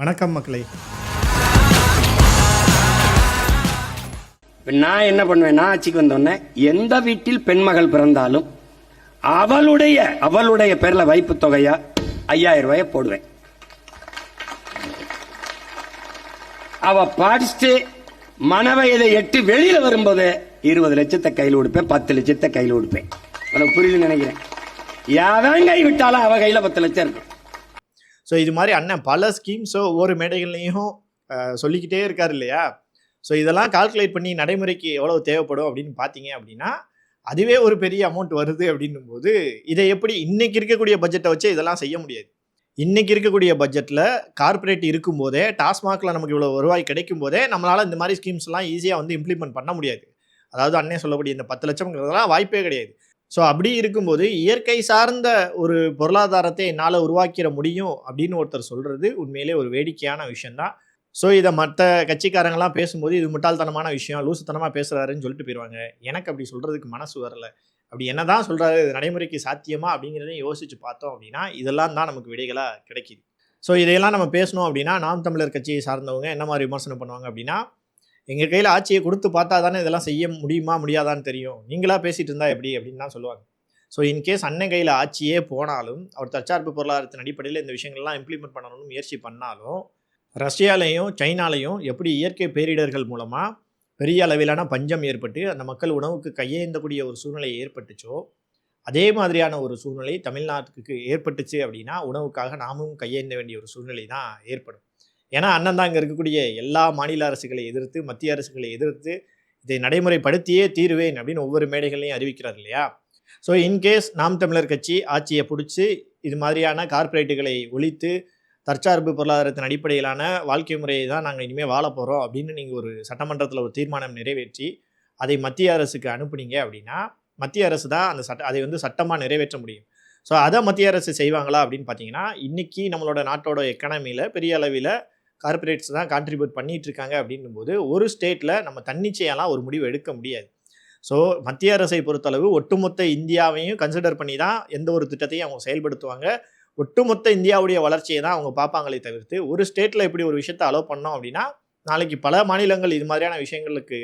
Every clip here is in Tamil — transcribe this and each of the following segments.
வணக்கம் மக்களே. நான் என்ன பண்ணுவேன்னா, ஆட்சிக்கு வந்தோடனே எந்த வீட்டில் பெண்மகள் பிறந்தாலும் அவளுடைய பேர்ல வைப்பு தொகையா 5000 ரூபாய போடுவேன். அவ படிச்சுட்டு மனவயதை எட்டு வெளியில வரும்போது 20 லட்சத்தை கையில் கொடுப்பேன், 10 லட்சத்தை கையில் கொடுப்பேன். உனக்கு புரியுதுன்னு நினைக்கிறேன். யாவன் கை விட்டாலும் அவ கையில 10 லட்சம் இருக்கும். ஸோ இது மாதிரி அண்ணன் பல ஸ்கீம்ஸோ ஒவ்வொரு மேடைகள்லையும் சொல்லிக்கிட்டே இருக்காரு இல்லையா? ஸோ இதெல்லாம் கால்குலேட் பண்ணி நடைமுறைக்கு எவ்வளவு தேவைப்படும் அப்படின்னு பார்த்தீங்க அப்படின்னா அதுவே ஒரு பெரிய அமௌண்ட் வருது அப்படின்னும் போது இதை எப்படி இன்னைக்கு இருக்கக்கூடிய பட்ஜெட்டை வச்சு இதெல்லாம் செய்ய முடியாது. இன்னைக்கு இருக்கக்கூடிய பட்ஜெட்டில் கார்பரேட் இருக்கும் போதே, டாஸ்மாகில் நமக்கு இவ்வளோ வருவாய் கிடைக்கும் போதே நம்மளால் இந்த மாதிரி ஸ்கீம்ஸ்லாம் ஈஸியாக வந்து இம்ப்ளிமெண்ட் பண்ண முடியாது. அதாவது அண்ணன் சொல்லக்கூடிய இந்த 10 லட்சம்ங்கிறதெல்லாம் வாய்ப்பே கிடையாது. ஸோ அப்படி இருக்கும்போது இயற்கை சார்ந்த ஒரு பொருளாதாரத்தை என்னால் உருவாக்கிட முடியும் அப்படின்னு ஒருத்தர் சொல்கிறது உண்மையிலே ஒரு வேடிக்கையான விஷயந்தான். ஸோ இதை மற்ற கட்சிக்காரங்களாம் பேசும்போது இது முட்டாள்தனமான விஷயம், லூசுத்தனமாக பேசுகிறாருன்னு சொல்லிட்டு போயிடுவாங்க. எனக்கு அப்படி சொல்கிறதுக்கு மனசு வரல. அப்படி என்ன தான் சொல்கிறாரு, இது நடைமுறைக்கு சாத்தியமா அப்படிங்கிறதையும் யோசித்து பார்த்தோம் அப்படின்னா இதெல்லாம் தான் நமக்கு விடைகளாக கிடைக்கிது. ஸோ இதையெல்லாம் நம்ம பேசணும் அப்படின்னா நாம் தமிழர் கட்சியை சார்ந்தவங்க என்ன மாதிரி விமர்சனம் பண்ணுவாங்க அப்படின்னா, எங்கள் கையில் ஆட்சியை கொடுத்து பார்த்தா தானே இதெல்லாம் செய்ய முடியுமா முடியாதான்னு தெரியும், நீங்களாக பேசிகிட்டு இருந்தால் எப்படி அப்படின்னு தான் சொல்லுவாங்க. ஸோ இன்கேஸ் அண்ணன் கையில் ஆட்சியே போனாலும் அவர் தற்சார்பு பொருளாதாரத்தின் அடிப்படையில் இந்த விஷயங்கள்லாம் இம்ப்ளிமெண்ட் பண்ணணும்னு முயற்சி பண்ணாலும் ரஷ்யாலையும் சைனாலையும் எப்படி இயற்கை பேரிடர்கள் மூலமாக பெரிய அளவிலான பஞ்சம் ஏற்பட்டு அந்த மக்கள் உணவுக்கு கையேந்தக்கூடிய ஒரு சூழ்நிலை ஏற்பட்டுச்சோ, அதே மாதிரியான ஒரு சூழ்நிலை தமிழ்நாட்டுக்கு ஏற்பட்டுச்சு அப்படின்னா உணவுக்காக நாமும் கையேந்த வேண்டிய ஒரு சூழ்நிலை தான் ஏற்படும். ஏன்னா அண்ணன் தான் இங்கே இருக்கக்கூடிய எல்லா மாநில அரசுகளை எதிர்த்து, மத்திய அரசுகளை எதிர்த்து இதை நடைமுறைப்படுத்தியே தீருவேன் அப்படின்னு ஒவ்வொரு மேடைகளையும் அறிவிக்கிறார் இல்லையா? ஸோ இன்கேஸ் நாம் தமிழர் கட்சி ஆட்சியை பிடிச்சி இது மாதிரியான கார்ப்பரேட்டுகளை ஒழித்து தற்சார்பு பொருளாதாரத்தின் அடிப்படையிலான வாழ்க்கை முறையை தான் நாங்கள் இனிமேல் வாழ போகிறோம் அப்படின்னு நீங்கள் ஒரு சட்டமன்றத்தில் ஒரு தீர்மானம் நிறைவேற்றி அதை மத்திய அரசுக்கு அனுப்புனீங்க அப்படின்னா மத்திய அரசு தான் அந்த அதை வந்து சட்டமாக நிறைவேற்ற முடியும். ஸோ அதை மத்திய அரசு செய்வாங்களா அப்படின்னு பார்த்தீங்கன்னா, இன்றைக்கி நம்மளோட நாட்டோட எக்கனாமியில் பெரிய அளவில் கார்பரேட்ஸ் தான் கான்ட்ரிபியூட் பண்ணிகிட்டு இருக்காங்க அப்படின்னும் போது ஒரு ஸ்டேட்டில் நம்ம தன்னிச்சையெல்லாம் ஒரு முடிவு எடுக்க முடியாது. ஸோ மத்திய அரசை பொறுத்தளவு ஒட்டுமொத்த இந்தியாவையும் கன்சிடர் பண்ணி தான் எந்த ஒரு திட்டத்தையும் அவங்க செயல்படுத்துவாங்க. ஒட்டுமொத்த இந்தியாவுடைய வளர்ச்சியை தான் அவங்க பார்ப்பாங்களே தவிர்த்து ஒரு ஸ்டேட்டில் இப்படி ஒரு விஷயத்தை அலோவ் பண்ணோம் அப்படின்னா நாளைக்கு பல மாநிலங்கள் இது மாதிரியான விஷயங்களுக்கு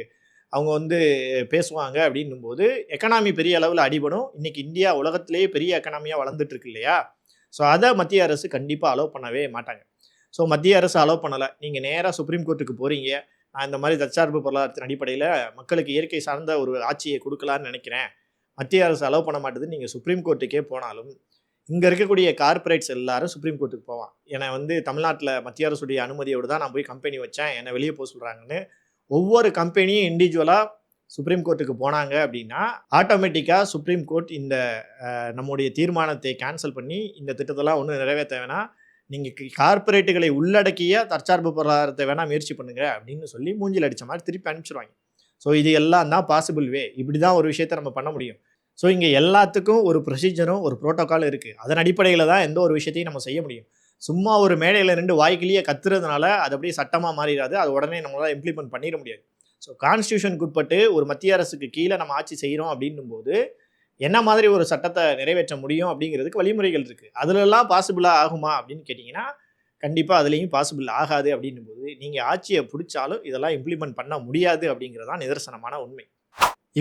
அவங்க வந்து பேசுவாங்க அப்படின்னும் போது எக்கனாமி பெரிய அளவில் அடிபடும். இன்றைக்கி இந்தியா உலகத்திலேயே பெரிய எக்கனாமியாக வளர்ந்துட்டு இருக்கு இல்லையா? ஸோ அதை மத்திய அரசு கண்டிப்பாக அலோவ் பண்ணவே மாட்டாங்க. ஸோ மத்திய அரசு அலோவ் பண்ணலை, நீங்கள் நேராக சுப்ரீம் கோர்ட்டுக்கு போகிறீங்க, நான் இந்த மாதிரி தற்சார்பு பொருளாதாரத்தின் அடிப்படையில் மக்களுக்கு இயற்கை சார்ந்த ஒரு ஆட்சியை கொடுக்கலான்னு நினைக்கிறேன், மத்திய அரசு அலோவ் பண்ண மாட்டேது, நீங்கள் சுப்ரீம் கோர்ட்டுக்கே போனாலும் இங்கே இருக்கக்கூடிய கார்பரேட்ஸ் எல்லாரும் சுப்ரீம் கோர்ட்டுக்கு போவான். என்னை வந்து தமிழ்நாட்டில் மத்திய அரசுடைய அனுமதியோடு தான் நான் போய் கம்பெனி வச்சேன், என்னை வெளியே போக சொல்கிறாங்கன்னு ஒவ்வொரு கம்பெனியும் இண்டிவிஜுவலாக சுப்ரீம் கோர்ட்டுக்கு போனாங்க அப்படின்னா ஆட்டோமேட்டிக்காக சுப்ரீம் கோர்ட் இந்த நம்முடைய தீர்மானத்தை கேன்சல் பண்ணி இந்த திட்டத்தெல்லாம் ஒன்றும் நிறைவேற்ற வேணாம், நீங்கள் கார்பரேட்டுகளை உள்ளடக்கிய தற்சார்பு பொருளாதாரத்தை வேணால் முயற்சி பண்ணுங்க அப்படின்னு சொல்லி மூஞ்சில் அடித்த மாதிரி திருப்பி அனுப்பிச்சிடுவாங்க. ஸோ இது எல்லாம் தான் பாசிபிள் வே. இப்படி தான் ஒரு விஷயத்தை நம்ம பண்ண முடியும். ஸோ இங்கே எல்லாத்துக்கும் ஒரு ப்ரொசீஜரும் ஒரு ப்ரோட்டோக்காலும் இருக்குது. அதன் அடிப்படையில் தான் எந்த ஒரு விஷயத்தையும் நம்ம செய்ய முடியும். சும்மா ஒரு மேடையில் 2 வாய்க்கிலேயே கத்துறதுனால அது அப்படியே சட்டமாக மாறிடாது, அது உடனே நம்மளால் இம்ப்ளிமெண்ட் பண்ணிட முடியாது. ஸோ கான்ஸ்டியூஷனுக்கு உட்பட்டு ஒரு மத்திய அரசுக்கு கீழே நம்ம ஆட்சி செய்கிறோம் அப்படின்னும் போது என்ன மாதிரி ஒரு சட்டத்தை நிறைவேற்ற முடியும் அப்படிங்கிறதுக்கு வழிமுறைகள் இருக்குது. அதிலெல்லாம் பாசிபிளாக ஆகுமா அப்படின்னு கேட்டிங்கன்னா கண்டிப்பாக அதுலேயும் பாசிபிள் ஆகாது. அப்படின்னும் போது நீங்கள் ஆட்சியை பிடிச்சாலும் இதெல்லாம் இம்ப்ளிமெண்ட் பண்ண முடியாது அப்படிங்கிறதான் நிதர்சனமான உண்மை.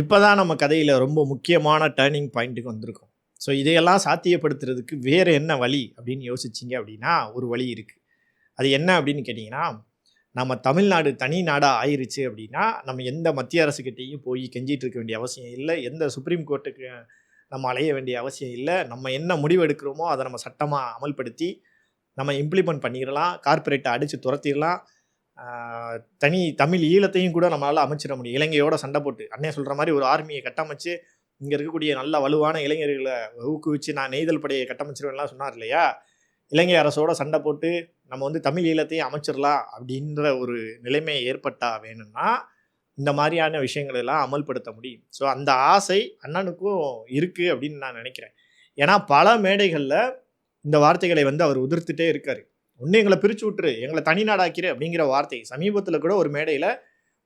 இப்போ தான் நம்ம கதையில் ரொம்ப முக்கியமான டேர்னிங் பாயிண்ட்டுக்கு வந்திருக்கோம். ஸோ இதையெல்லாம் சாத்தியப்படுத்துறதுக்கு வேறு என்ன வழி அப்படின்னு யோசிச்சிங்க அப்படின்னா ஒரு வழி இருக்குது. அது என்ன அப்படின்னு கேட்டிங்கன்னா, நம்ம தமிழ்நாடு தனி நாடாக ஆயிடுச்சு அப்படின்னா நம்ம எந்த மத்திய அரசுக்கிட்டையும் போய் கெஞ்சிட்டு இருக்க வேண்டிய அவசியம் இல்லை, எந்த சுப்ரீம் கோர்ட்டுக்கு நம்ம அலைய வேண்டிய அவசியம் இல்லை. நம்ம என்ன முடிவு எடுக்கிறோமோ அதை நம்ம சட்டமாக அமல்படுத்தி நம்ம இம்ப்ளிமெண்ட் பண்ணிடலாம், கார்ப்பரேட்டை அடித்து துரத்திடலாம். தமிழ் ஈழத்தையும் கூட நம்மளால் அமைச்சிட முடியும். இலங்கையோட சண்டை போட்டு அண்ணன் சொல்கிற மாதிரி ஒரு ஆர்மியை கட்டமைச்சு இங்கே இருக்கக்கூடிய நல்ல வலுவான இளைஞர்களை ஊக்குவிச்சு நான் நெய்தல் படையை கட்டமைச்சிருவேன்லாம் சொன்னார் இல்லையா? இலங்கை அரசோட சண்டை போட்டு நம்ம வந்து தமிழ் ஈழத்தையும் அமைச்சிடலாம் அப்படின்ற ஒரு நிலைமை ஏற்பட்டால் வேணும்னா இந்த மாதிரியான விஷயங்கள் எல்லாம் அமல்படுத்த முடியும். ஸோ அந்த ஆசை அண்ணனுக்கும் இருக்குது அப்படின்னு நான் நினைக்கிறேன். ஏன்னா பல மேடைகளில் இந்த வார்த்தைகளை வந்து அவர் உதிர்த்துட்டே இருக்கார். ஒன்று எங்களை பிரித்து விட்டுரு, எங்களை தனி நாடாக்கிறு அப்படிங்கிற வார்த்தை சமீபத்தில் கூட ஒரு மேடையில்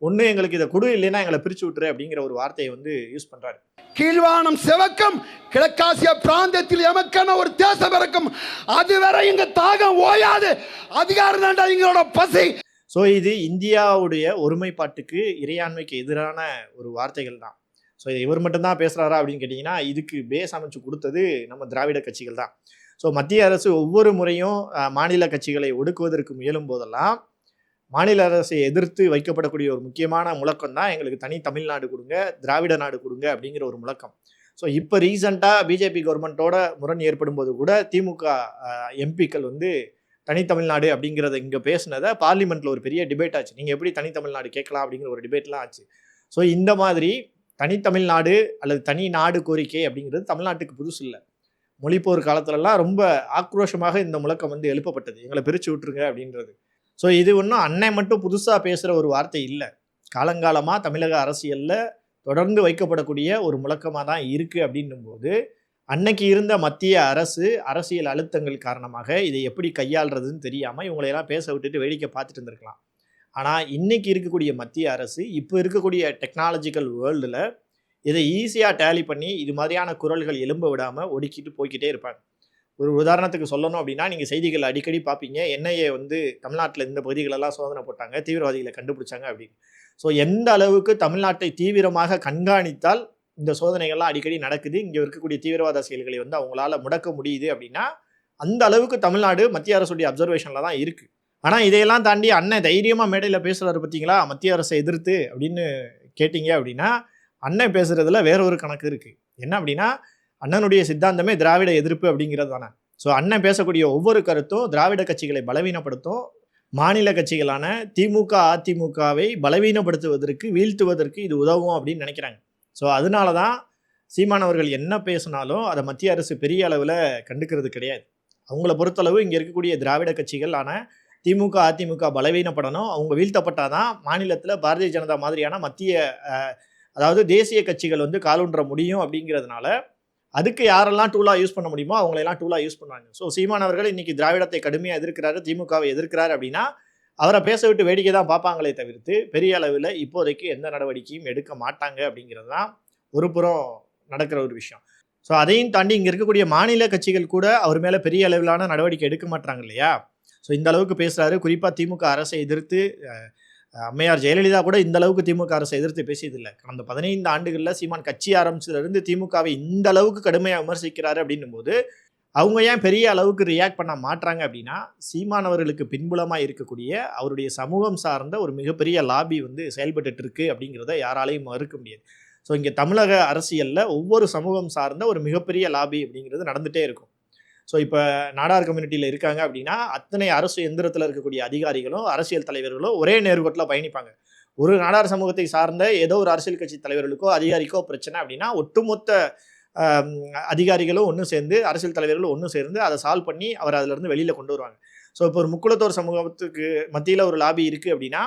ஒன்று எங்களுக்கு இதை கொடு, இல்லைன்னா எங்களை பிரிச்சு விட்டுரு அப்படிங்கிற ஒரு வார்த்தையை வந்து யூஸ் பண்றாரு. கீழ்வானம் செவக்கும், கிழக்காசிய பிராந்தியத்தில் எமக்கான ஒரு தேசம் இருக்கும், அதுவரை இங்க தாகம் ஓயாது, அதிகாரம் தாண்டா எங்களோட பசி. ஸோ இது இந்தியாவுடைய ஒருமைப்பாட்டுக்கு இறையாண்மைக்கு எதிரான ஒரு வார்த்தைகள் தான். ஸோ இவர் மட்டும்தான் பேசுகிறாரா அப்படின்னு கேட்டிங்கன்னா, இதுக்கு பேஸ் அமைச்சு கொடுத்தது நம்ம திராவிட கட்சிகள் தான். ஸோ மத்திய அரசு ஒவ்வொரு முறையும் மாநில கட்சிகளை ஒடுக்குவதற்கு முயலும் போதெல்லாம் மாநில அரசை எதிர்த்து வைக்கப்படக்கூடிய ஒரு முக்கியமான முழக்கம் தான் எங்களுக்கு தனி தமிழ்நாடு கொடுங்க, திராவிட நாடு கொடுங்க அப்படிங்கிற ஒரு முழக்கம். ஸோ இப்போ ரீசெண்டாக பிஜேபி கவர்மெண்ட்டோட முரண் ஏற்படும் போது கூட திமுக எம்பிக்கள் வந்து தனி தமிழ்நாடு அப்படிங்கிறத இங்கே பேசினதை பார்லிமெண்ட்டில் ஒரு பெரிய டிபேட் ஆச்சு. நீங்கள் எப்படி தனி தமிழ்நாடு கேட்கலாம் அப்படிங்கிற ஒரு டிபேட்லாம் ஆச்சு. ஸோ இந்த மாதிரி தனித்தமிழ்நாடு அல்லது தனி நாடு கோரிக்கை அப்படிங்கிறது தமிழ்நாட்டுக்கு புதுசு இல்லை. மொழிப்போர் காலத்துலலாம் ரொம்ப ஆக்ரோஷமாக இந்த முழக்கம் வந்து எழுப்பப்பட்டது, எங்களை பிரித்து விட்டுருங்க அப்படின்றது. ஸோ இது ஒன்றும் அன்னை மட்டும் புதுசாக பேசுகிற ஒரு வார்த்தை இல்லை. காலங்காலமாக தமிழக அரசியலில் தொடர்ந்து வைக்கப்படக்கூடிய ஒரு முழக்கமாக தான் இருக்குது. அப்படின்னும் போது அன்னைக்கு இருந்த மத்திய அரசு அரசியல் அழுத்தங்கள் காரணமாக இதை எப்படி கையாளுறதுன்னு தெரியாமல் இவங்களையெல்லாம் பேச விட்டுட்டு வேடிக்கை பார்த்துட்டு இருந்திருக்கலாம். ஆனால் இன்னைக்கு இருக்கக்கூடிய மத்திய அரசு இப்போ இருக்கக்கூடிய டெக்னாலஜிக்கல் வேர்ல்டில் இதை ஈஸியாக டேலி பண்ணி இது மாதிரியான குரல்கள் எழும்ப விடாமல் ஒடுக்கிட்டு போய்கிட்டே இருப்பாங்க. ஒரு உதாரணத்துக்கு சொல்லணும் அப்படின்னா, நீங்கள் செய்திகள் அடிக்கடி பார்ப்பீங்க, என்ஐஏ வந்து தமிழ்நாட்டில் இந்த பகுதிகளெல்லாம் சோதனை போட்டாங்க, தீவிரவாதிகளை கண்டுபிடிச்சாங்க அப்படின்னு. ஸோ எந்த அளவுக்கு தமிழ்நாட்டை தீவிரமாக கண்காணித்தால் இந்த சோதனைகள்லாம் அடிக்கடி நடக்குது, இங்கே இருக்கக்கூடிய தீவிரவாத செயல்களை வந்து அவங்களால முடக்க முடியுது அப்படின்னா, அந்த அளவுக்கு தமிழ்நாடு மத்திய அரசுடைய அப்சர்வேஷனில் தான் இருக்குது. ஆனால் இதையெல்லாம் தாண்டி அண்ணன் தைரியமாக மேடையில் பேசுகிறாரு பார்த்தீங்களா, மத்திய அரசை எதிர்த்து அப்படின்னு கேட்டிங்க அப்படின்னா, அண்ணன் பேசுகிறதுல வேற ஒரு கணக்கு இருக்குது. என்ன அப்படின்னா, அண்ணனுடைய சித்தாந்தமே திராவிட எதிர்ப்பு அப்படிங்கிறது தானே. ஸோ அண்ணன் பேசக்கூடிய ஒவ்வொரு கருத்தும் திராவிட கட்சிகளை பலவீனப்படுத்தும், மாநில கட்சிகளான திமுக அதிமுகவை பலவீனப்படுத்துவதற்கு வீழ்த்துவதற்கு இது உதவும் அப்படின்னு நினைக்கிறாங்க. ஸோ அதனால தான் சீமானவர்கள் என்ன பேசினாலும் அதை மத்திய அரசு பெரிய அளவில் கண்டுக்கிறது கிடையாது. அவங்கள பொறுத்தளவு இங்கே இருக்கக்கூடிய திராவிட கட்சிகள் ஆனால் திமுக அதிமுக பலவீனப்படணும், அவங்க வீழ்த்தப்பட்டாதான் மாநிலத்தில் பாரதிய ஜனதா மாதிரியான மத்திய அதாவது தேசிய கட்சிகள் வந்து காலூன்ற முடியும் அப்படிங்கிறதுனால அதுக்கு யாரெல்லாம் டூலாக யூஸ் பண்ண முடியுமோ அவங்களெல்லாம் டூலாக யூஸ் பண்ணுவாங்க. ஸோ சீமானவர்கள் இன்னைக்கு திராவிடத்தை கடுமையாக எதிர்க்கிறாரு, திமுகவை எதிர்க்கிறாரு அப்படின்னா அவரை பேச விட்டு வேடிக்கை தான் பார்ப்பாங்களே தவிர்த்து பெரிய அளவில் இப்போதைக்கு எந்த நடவடிக்கையும் எடுக்க மாட்டாங்க அப்படிங்கிறது தான் ஒரு புறம் நடக்கிற ஒரு விஷயம். ஸோ அதையும் தாண்டி இங்கே இருக்கக்கூடிய மாநில கட்சிகள் கூட அவர் மேலே பெரிய அளவிலான நடவடிக்கை எடுக்க மாட்டாங்க இல்லையா. ஸோ இந்த அளவுக்கு பேசுகிறாரு. குறிப்பாக திமுக அரசை எதிர்த்து அம்மையார் ஜெயலலிதா கூட இந்த அளவுக்கு திமுக அரசை எதிர்த்து பேசியதில்லை. கடந்த 15 ஆண்டுகளில் சீமான் கட்சி ஆரம்பிச்சதுலேருந்து திமுகவை இந்த அளவுக்கு கடுமையாக விமர்சிக்கிறாரு அப்படின்னும் போது அவங்க ஏன் பெரிய அளவுக்கு ரியாக்ட் பண்ண மாட்டாங்க அப்படின்னா, சீமானவர்களுக்கு பின்புலமாக இருக்கக்கூடிய அவருடைய சமூகம் சார்ந்த ஒரு மிகப்பெரிய லாபி வந்து செயல்பட்டு இருக்கு அப்படிங்கிறத யாராலையும் மறுக்க முடியாது. ஸோ இங்கே தமிழக அரசியலில் ஒவ்வொரு சமூகம் சார்ந்த ஒரு மிகப்பெரிய லாபி அப்படிங்கிறது நடந்துகிட்டே இருக்கும். ஸோ இப்போ நாடார் கம்யூனிட்டியில் இருக்காங்க அப்படின்னா அத்தனை அரசு எந்திரத்தில் இருக்கக்கூடிய அதிகாரிகளும் அரசியல் தலைவர்களும் ஒரே நேர்கோட்டில் பயணிப்பாங்க. ஒரு நாடார் சமூகத்தை சார்ந்த ஏதோ ஒரு அரசியல் கட்சி தலைவர்களுக்கோ அதிகாரிக்கோ பிரச்சனை அப்படின்னா ஒட்டுமொத்த அதிகாரிகளும் ஒன்று சேர்ந்து அரசியல் தலைவர்களும் ஒன்று சேர்ந்து அதை சால்வ் பண்ணி அவர் அதிலிருந்து வெளியில் கொண்டு வருவாங்க. ஸோ இப்போ ஒரு முக்குளத்தோர் சமூகத்துக்கு மத்தியில் ஒரு லாபி இருக்குது அப்படின்னா,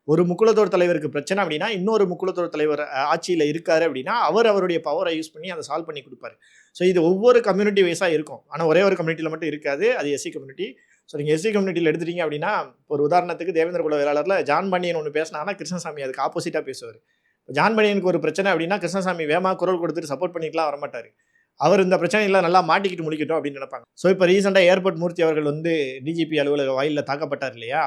ஒரு முக்குளத்தோர் தலைவருக்கு பிரச்சனை அப்படின்னா இன்னொரு முக்குளத்தோர் தலைவர் ஆட்சியில் இருக்காரு அப்படின்னா அவருடைய பவரை யூஸ் பண்ணி அதை சால்வ் பண்ணி கொடுப்பாரு. ஸோ இது ஒவ்வொரு கம்யூனிட்டி வைஸாக இருக்கும். ஆனால் ஒரே ஒரு கம்யூனிட்டியில் மட்டும் இருக்காது, அது எஸ்சி கம்யூனிட்டி. ஸோ நீங்கள் எஸ்சி கம்யூனிட்டியில் எடுத்துட்டீங்க அப்படின்னா, ஒரு உதாரணத்துக்கு தேவேந்திர குல வேளாளரில் ஜான் பாண்டியன் ஒன்று பேசினாங்கன்னா கிருஷ்ணசாமி அதுக்கு ஆப்போசிட்டாக பேசுவார். ஜான் பாண்டியனுக்கு ஒரு பிரச்சனை அப்படின்னா கிருஷ்ணசாமி வேகமாக குரல் கொடுத்துட்டு சப்போர்ட் பண்ணிக்கலாம் வரமாட்டார். அவர் இந்த பிரச்சனையில் நல்லா மாட்டிக்கிட்டு முடிக்கட்டும் அப்படின்னு நினைப்பாங்க. ஸோ இப்போ ரீசெண்டாக ஏர்போர்ட் மூர்த்தி அவர்கள் வந்து டிஜிபி அலுவலக வாயிலில் தாக்கப்பட்டார் இல்லையா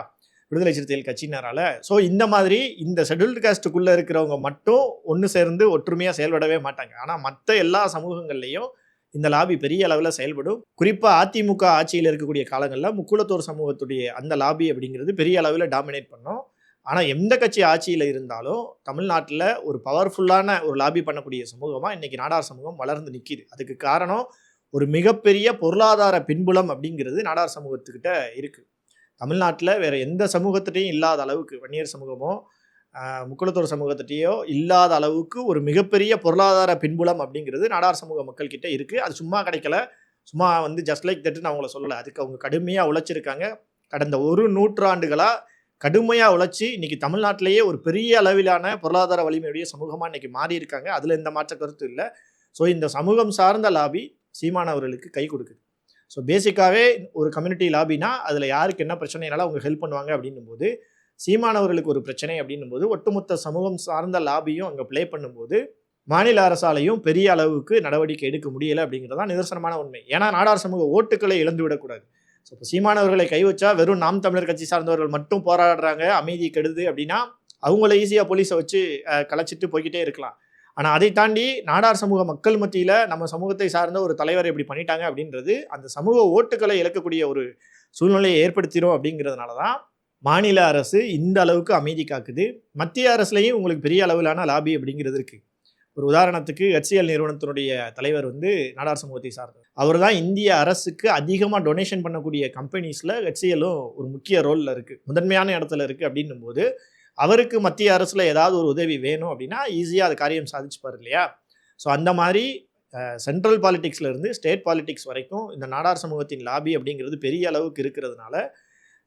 விடுதலை சிறுத்தைகள் கட்சியினரால். ஸோ இந்த மாதிரி இந்த ஷெட்யூல்டு காஸ்ட்டுக்குள்ளே இருக்கிறவங்க மட்டும் ஒன்று சேர்ந்து ஒற்றுமையாக செயல்படவே மாட்டாங்க. ஆனால் மற்ற எல்லா சமூகங்கள்லையும் இந்த லாபி பெரிய அளவில் செயல்படும். குறிப்பாக அதிமுக ஆட்சியில் இருக்கக்கூடிய காலங்களில் முக்குளத்தோர் சமூகத்துடைய அந்த லாபி அப்படிங்கிறது பெரிய அளவில் டாமினேட் பண்ணும். ஆனால் எந்த கட்சி ஆட்சியில் இருந்தாலும் தமிழ்நாட்டில் ஒரு பவர்ஃபுல்லான ஒரு லாபி பண்ணக்கூடிய சமூகமாக இன்றைக்கி நாடார் சமூகம் வளர்ந்து நிற்கிது. அதுக்கு காரணம் ஒரு மிகப்பெரிய பொருளாதார பின்புலம் அப்படிங்கிறது நாடார் சமூகத்துக்கிட்ட இருக்குது. தமிழ்நாட்டில் வேறு எந்த சமூகத்திட்டையும் இல்லாத அளவுக்கு, வன்னியர் சமூகமோ முக்குளத்தோர் சமூகத்திட்டையோ இல்லாத அளவுக்கு ஒரு மிகப்பெரிய பொருளாதார பின்புலம் அப்படிங்கிறது நாடார் சமூக மக்கள்கிட்ட இருக்குது. அது சும்மா கிடைக்கல, சும்மா வந்து ஜஸ்ட் லைக் தட்டுன்னு அவங்கள சொல்லலை. அதுக்கு அவங்க கடுமையாக உழைச்சிருக்காங்க. கடந்த ஒரு நூற்றாண்டுகளாக கடுமையாக உழைச்சி இன்றைக்கி தமிழ்நாட்டிலேயே ஒரு பெரிய அளவிலான பொருளாதார வலிமையுடைய சமூகமாக இன்றைக்கி மாறி இருக்காங்க. அதில் எந்த மாற்ற கருத்து இல்லை. ஸோ இந்த சமூகம் சார்ந்த லாபி சீமானவர்களுக்கு கை கொடுக்குது. ஸோ பேசிக்காகவே ஒரு கம்யூனிட்டி லாபினா அதில் யாருக்கு என்ன பிரச்சனைனால அவங்க ஹெல்ப் பண்ணுவாங்க அப்படின்னும் போது சீமானவர்களுக்கு ஒரு பிரச்சனை அப்படின்னும் போது ஒட்டுமொத்த சமூகம் சார்ந்த லாபியும் அங்கே ப்ளே பண்ணும்போது மாநில அரசாலையும் பெரிய அளவுக்கு நடவடிக்கை எடுக்க முடியலை அப்படிங்கிறதான் நிதர்சனமான உண்மை. ஏன்னா நாடார் சமூக ஓட்டுக்களை இழந்து விடக்கூடாது. ஸோ இப்போ சீமானவர்களை கை வச்சா வெறும் நாம் தமிழர் கட்சி சார்ந்தவர்கள் மட்டும் போராடுறாங்க, அமைதி கெடுது அப்படின்னா அவங்கள ஈஸியாக போலீஸை வச்சு கலைச்சிட்டு போய்கிட்டே இருக்கலாம். ஆனால் அதை தாண்டி நாடார் சமூக மக்கள் மத்தியில் நம்ம சமூகத்தை சார்ந்த ஒரு தலைவர் எப்படி பண்ணிட்டாங்க அப்படின்றது அந்த சமூக ஓட்டுக்களை இழக்கக்கூடிய ஒரு சூழ்நிலையை ஏற்படுத்திடும். அப்படிங்கிறதுனால தான் மாநில அரசு இந்த அளவுக்கு அமைதி காக்குது. மத்திய அரசுலையும் உங்களுக்கு பெரிய அளவிலான லாபி அப்படிங்கிறது இருக்குது. ஒரு உதாரணத்துக்கு HCL நிறுவனத்தினுடைய தலைவர் வந்து நாடார் சமூகத்தை சார்ந்தவர். அவர் தான் இந்திய அரசுக்கு அதிகமாக டொனேஷன் பண்ணக்கூடிய கம்பெனிஸில் HCLம் ஒரு முக்கிய ரோலில் இருக்குது, முதன்மையான இடத்துல இருக்குது. அப்படின்னும் போது அவருக்கு மத்திய அரசில் ஏதாவது ஒரு உதவி வேணும் அப்படின்னா ஈஸியாக அது காரியம் சாதிச்சுப்பார் இல்லையா? ஸோ அந்த மாதிரி சென்ட்ரல் பாலிடிக்ஸ்லேருந்து ஸ்டேட் பாலிடிக்ஸ் வரைக்கும் இந்த நாடார் சமூகத்தின் லாபி அப்படிங்கிறது பெரிய அளவுக்கு இருக்கிறதுனால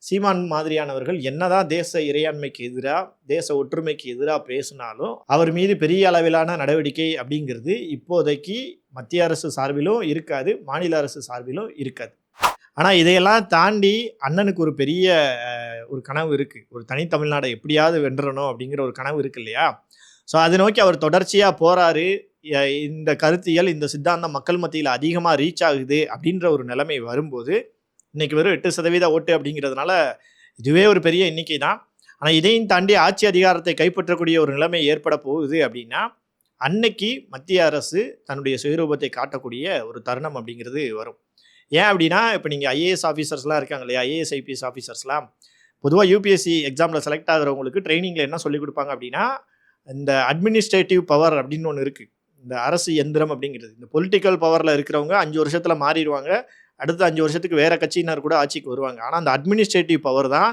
சீமான் மாதிரியானவர்கள் என்னதான் தேச இறையாண்மைக்கு எதிராக தேச ஒற்றுமைக்கு எதிராக பேசினாலும் அவர் மீது பெரிய அளவிலான நடவடிக்கை அப்படிங்கிறது இப்போதைக்கு மத்திய அரசு சார்பிலும் இருக்காது, மாநில அரசு சார்பிலும் இருக்காது. ஆனால் இதையெல்லாம் தாண்டி அண்ணனுக்கு ஒரு பெரிய ஒரு கனவு இருக்குது. ஒரு தனி தமிழ்நாடை எப்படியாவது வென்றணும் அப்படிங்கிற ஒரு கனவு இருக்கு இல்லையா? ஸோ அதை நோக்கி அவர் தொடர்ச்சியாக போறாரு. இந்த கருத்தியல், இந்த சித்தாந்தம் மக்கள் மத்தியில் அதிகமாக ரீச் ஆகுது அப்படின்ற ஒரு நிலைமை வரும்போது இன்னைக்கு வெறும் 8% ஓட்டு அப்படிங்கிறதுனால இதுவே ஒரு பெரிய எண்ணிக்கை தான். ஆனால் இதையும் தாண்டி ஆட்சி அதிகாரத்தை கைப்பற்றக்கூடிய ஒரு நிலைமை ஏற்பட போகுது அப்படின்னா அன்னைக்கு மத்திய அரசு தன்னுடைய சுயரூபத்தை காட்டக்கூடிய ஒரு தருணம் அப்படிங்கிறது வரும். ஏன் அப்படின்னா இப்போ நீங்கள் ஐஏஎஸ் ஆஃபீஸர்ஸ்லாம் இருக்காங்க இல்லையா, ஐஏஎஸ் ஐபிஎஸ் ஆஃபீஸர்ஸ்லாம் பொதுவாக யூபிஎஸ்சி எக்ஸாமில் செலக்ட் ஆகிறவங்களுக்கு ட்ரைனிங்கில் என்ன சொல்லிக் கொடுப்பாங்க அப்படின்னா இந்த அட்மினிஸ்ட்ரேட்டிவ் பவர் அப்படின்னு ஒன்று இருக்குது, இந்த அரசு எந்திரம் அப்படிங்கிறது. இந்த பொலிட்டிக்கல் பவரில் இருக்கிறவங்க 5 வருஷத்தில் மாறிடுவாங்க, அடுத்த 5 வருஷத்துக்கு வேற கட்சியினர் கூட ஆட்சிக்கு வருவாங்க. ஆனால் அந்த அட்மினிஸ்ட்ரேட்டிவ் பவர் தான்